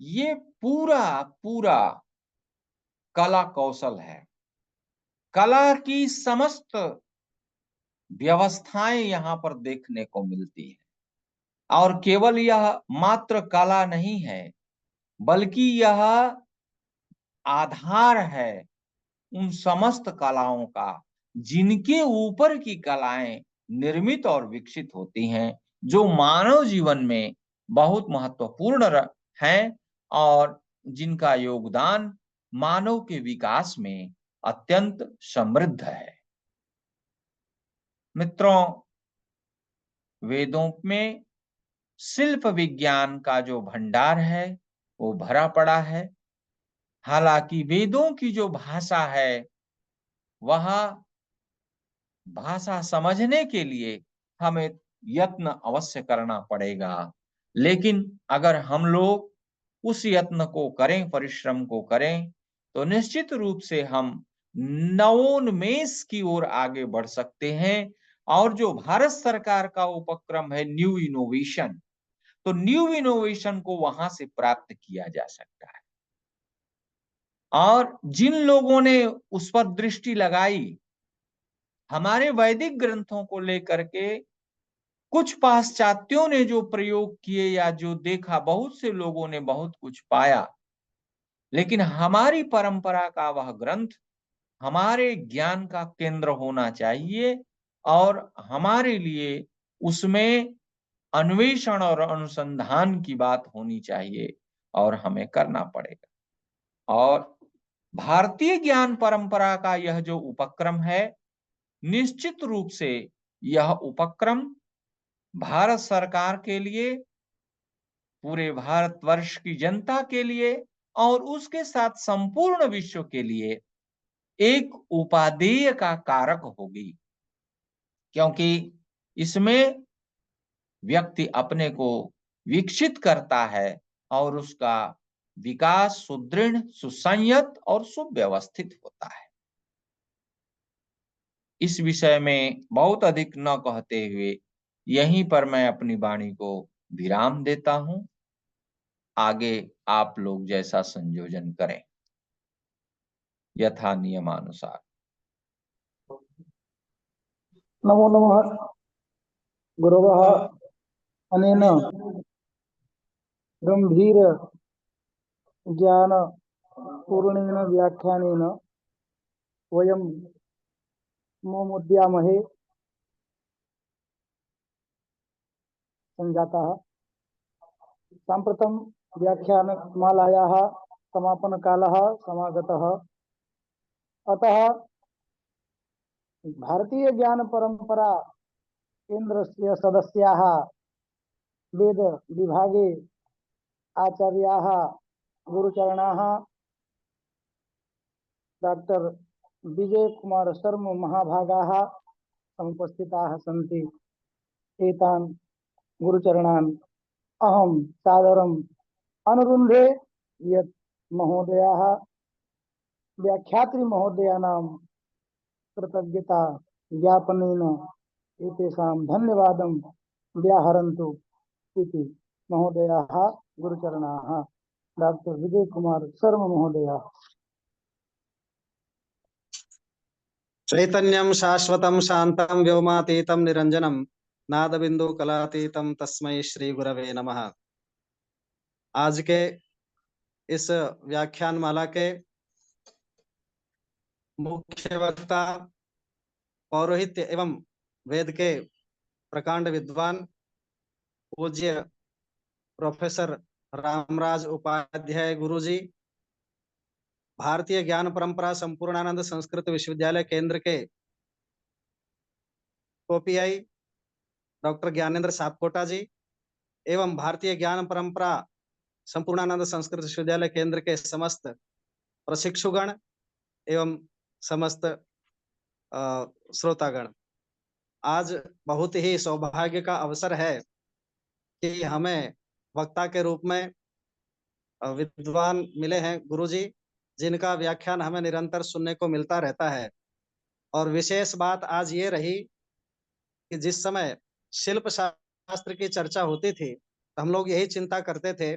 ये पूरा पूरा कला कौशल है। कला की समस्त व्यवस्थाएं यहाँ पर देखने को मिलती है, और केवल यह मात्र कला नहीं है, बल्कि यह आधार है उन समस्त कलाओं का, जिनके ऊपर की कलाएं निर्मित और विकसित होती हैं, जो मानव जीवन में बहुत महत्वपूर्ण हैं और जिनका योगदान मानव के विकास में अत्यंत समृद्ध है। मित्रों, वेदों में शिल्प विज्ञान का जो भंडार है वो भरा पड़ा है। हालांकि वेदों की जो भाषा है, वह भाषा समझने के लिए हमें यत्न अवश्य करना पड़ेगा। लेकिन अगर हम लोग उस यत्न को करें, परिश्रम को करें, तो निश्चित रूप से हम नवोन्मेष की ओर आगे बढ़ सकते हैं। और जो भारत सरकार का उपक्रम है न्यू इनोवेशन, तो न्यू इनोवेशन को वहां से प्राप्त किया जा सकता है। और जिन लोगों ने उस पर दृष्टि लगाई, हमारे वैदिक ग्रंथों को लेकर के कुछ पाश्चात्यों ने जो प्रयोग किए या जो देखा, बहुत से लोगों ने बहुत कुछ पाया, लेकिन हमारी परंपरा का वह ग्रंथ हमारे ज्ञान का केंद्र होना चाहिए, और हमारे लिए उसमें अन्वेषण और अनुसंधान की बात होनी चाहिए, और हमें करना पड़ेगा। और भारतीय ज्ञान परंपरा का यह जो उपक्रम है, निश्चित रूप से यह उपक्रम भारत सरकार के लिए, पूरे भारतवर्ष की जनता के लिए और उसके साथ संपूर्ण विश्व के लिए एक उपादेय का कारक होगी, क्योंकि इसमें व्यक्ति अपने को विकसित करता है और उसका विकास सुदृढ़, सुसंयत और सुव्यवस्थित होता है। इस विषय में बहुत अधिक न कहते हुए यहीं पर मैं अपनी वाणी को विराम देता हूं। आगे आप लोग जैसा संयोजन करें यथा नियमानुसार।
नमो नमः गुरवः अनेन गंभीर ज्ञान पूर्णेन व्याख्यानेन वयं मोमुद्यामहे संजाताः। साम्प्रतं व्याख्यानमालायाः समापनकालः समागतः। अतः भारतीय ज्ञान परंपरा केन्द्रस्य सदस्याः वेद विभागे आचार्याः गुरुचरणाः डॉक्टर विजय कुमार शर्मा महाभागाः समुपस्थिताः सन्ति। एतान् गुरुचरणान् अहं सादरम् अनुरुन्धे यत् महोदयाः व्याख्यात्री महोदयानां कृतज्ञता ज्ञापनेन एतेषां धन्यवादं व्याहरन्तु इति महोदयाः गुरुचरणाः डॉक्टर विजय कुमार शर्मा महोदयाः।
चैतन्यं शाश्वतं शांतं व्योमातीतं निरंजनम नादबिंदु कलातीतं तस्मै श्री गुरवे नमः। आज के इस व्याख्यान माला के मुख्य वक्ता पौरोहित्य एवं वेद के प्रकांड विद्वान पूज्य प्रोफेसर रामराज उपाध्याय गुरुजी, भारतीय ज्ञान परंपरा संपूर्णानंद संस्कृत विश्वविद्यालय केंद्र के ओपीआई डॉक्टर ज्ञानेंद्र सापकोटा जी एवं भारतीय ज्ञान परंपरा संपूर्णानंद संस्कृत विश्वविद्यालय केंद्र के समस्त प्रशिक्षुगण एवं समस्त श्रोतागण, आज बहुत ही सौभाग्य का अवसर है कि हमें वक्ता के रूप में विद्वान मिले हैं गुरुजी, जिनका व्याख्यान हमें निरंतर सुनने को मिलता रहता है। और विशेष बात आज ये रही कि जिस समय शिल्प शास्त्र की चर्चा होती थी तो हम लोग यही चिंता करते थे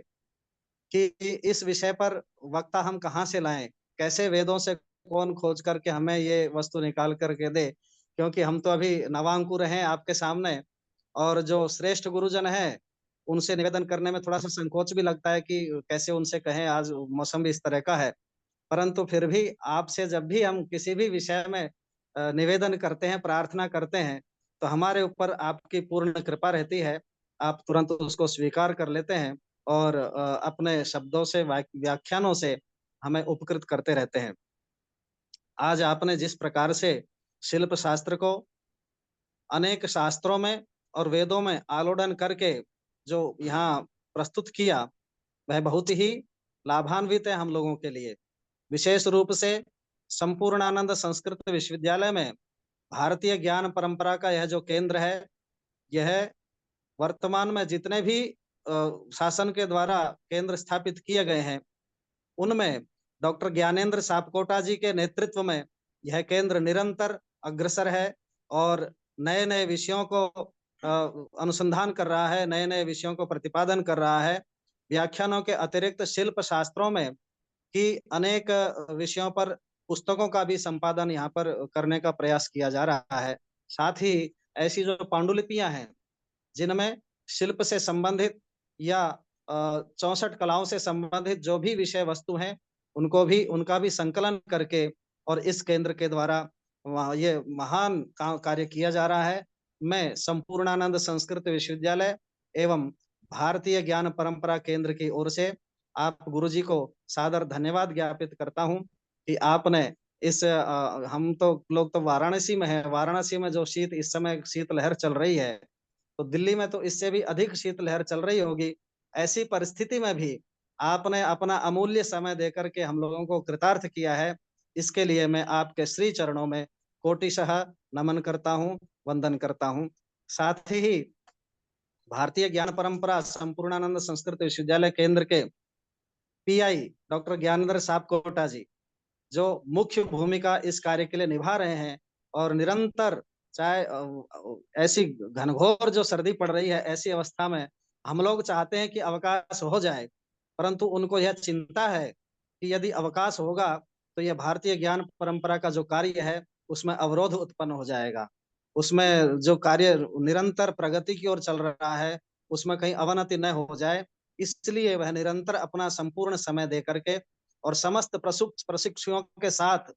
कि इस विषय पर वक्ता हम कहाँ से लाएं, कैसे वेदों से कौन खोज करके हमें ये वस्तु निकाल करके दे, क्योंकि हम तो अभी नवांकुर हैं आपके सामने, और जो श्रेष्ठ गुरुजन हैं उनसे निवेदन करने में थोड़ा सा संकोच भी लगता है कि कैसे उनसे कहें, आज मौसम भी इस तरह का है। परंतु फिर भी आपसे जब भी हम किसी भी विषय में निवेदन करते हैं, प्रार्थना करते हैं, तो हमारे ऊपर आपकी पूर्ण कृपा रहती है। आप तुरंत उसको स्वीकार कर लेते हैं और अपने शब्दों से, व्याख्यानों से हमें उपकृत करते रहते हैं। आज आपने जिस प्रकार से शिल्प शास्त्र को अनेक शास्त्रों में और वेदों में आलोड़न करके जो यहाँ प्रस्तुत किया, वह बहुत ही लाभान्वित है हम लोगों के लिए। विशेष रूप से संपूर्णानंद संस्कृत विश्वविद्यालय में भारतीय ज्ञान परंपरा का यह जो केंद्र है, यह वर्तमान में जितने भी शासन के द्वारा केंद्र स्थापित किए गए हैं, उनमें डॉक्टर ज्ञानेंद्र सापकोटा जी के नेतृत्व में यह केंद्र निरंतर अग्रसर है और नए नए विषयों को अनुसंधान कर रहा है, नए नए विषयों को प्रतिपादन कर रहा है। व्याख्यानों के अतिरिक्त शिल्प शास्त्रों में कि अनेक विषयों पर पुस्तकों का भी संपादन यहाँ पर करने का प्रयास किया जा रहा है। साथ ही ऐसी जो पांडुलिपियां हैं जिनमें शिल्प से संबंधित या 64 कलाओं से संबंधित जो भी विषय वस्तु हैं, उनको भी, उनका भी संकलन करके और इस केंद्र के द्वारा ये महान कार्य किया जा रहा है। मैं संपूर्णानंद संस्कृत विश्वविद्यालय एवं भारतीय ज्ञान परंपरा केंद्र की ओर से आप गुरुजी को सादर धन्यवाद ज्ञापित करता हूं कि आपने इस हम तो लोग तो वाराणसी में है, वाराणसी में जो इस समय शीतलहर चल रही है, तो दिल्ली में तो इससे भी अधिक शीतलहर चल रही होगी। ऐसी परिस्थिति में भी आपने अपना अमूल्य समय देकर के हम लोगों को कृतार्थ किया है। इसके लिए मैं आपके श्री चरणों में कोटिशः नमन करता हूँ, वंदन करता हूँ। साथ ही भारतीय ज्ञान परंपरा संपूर्णानंद संस्कृत विश्वविद्यालय केंद्र के पीआई डॉक्टर ज्ञानेंद्र सापकोटा जी, जो मुख्य भूमिका इस कार्य के लिए निभा रहे हैं और निरंतर, चाहे ऐसी घनघोर जो सर्दी पड़ रही है, ऐसी अवस्था में हम लोग चाहते हैं कि अवकाश हो जाए, परंतु उनको यह चिंता है कि यदि अवकाश होगा तो यह भारतीय ज्ञान परंपरा का जो कार्य है उसमें अवरोध उत्पन्न हो जाएगा। उसमें जो कार्य निरंतर प्रगति की ओर चल रहा है उसमें कहीं अवनति न हो जाए, इसलिए वह निरंतर अपना संपूर्ण समय दे करके और समस्त प्रशिक्षुओं के साथ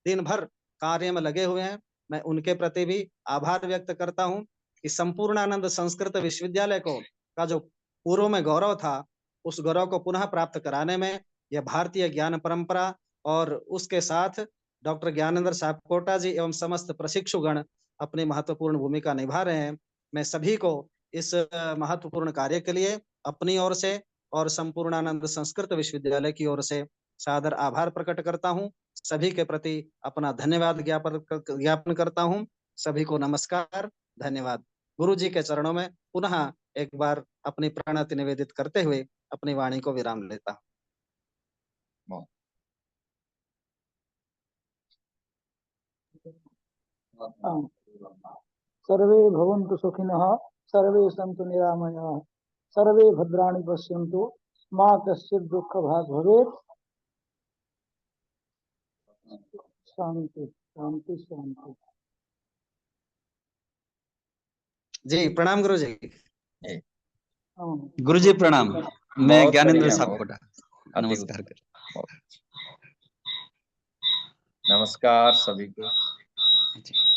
दिन भर कार्य में लगे हुए हैं। मैं उनके प्रति भी आभार व्यक्त करता हूं कि संपूर्णानंद संस्कृत विश्वविद्यालय को का जो पूर्व में गौरव था, उस गौरव को पुनः प्राप्त कराने में यह भारतीय ज्ञान परंपरा और उसके साथ डॉक्टर ज्ञानेंद्र सापकोटा जी एवं समस्त प्रशिक्षुगण अपनी महत्वपूर्ण भूमिका निभा रहे हैं। मैं सभी को इस महत्वपूर्ण कार्य के लिए अपनी ओर से और संपूर्णानंद संस्कृत विश्वविद्यालय की ओर से सादर आभार प्रकट करता हूँ। सभी के प्रति अपना धन्यवाद ज्ञापन करता हूँ। सभी को नमस्कार, धन्यवाद। गुरु जी के चरणों में पुनः एक बार अपनी प्रणति निवेदित करते हुए अपनी वाणी को विराम लेता हूँ।
सर्वे भवन्तु सुखिनः, सर्वे सन्तु निरामयाः, सर्वे भद्राणि पश्यन्तु, मा कश्चित् दुःखभाग् भवेत्। शांति शांति शांति।
जी प्रणाम गुरु जी।
हाँ।
गुरु जी प्रणाम। मैं
बहुत
ज्ञानेंद्र
बढ़िया,
सापकोटा
अति
नमस्कार
उत्तम।
कर।
नमस्कार सभी को।
जी।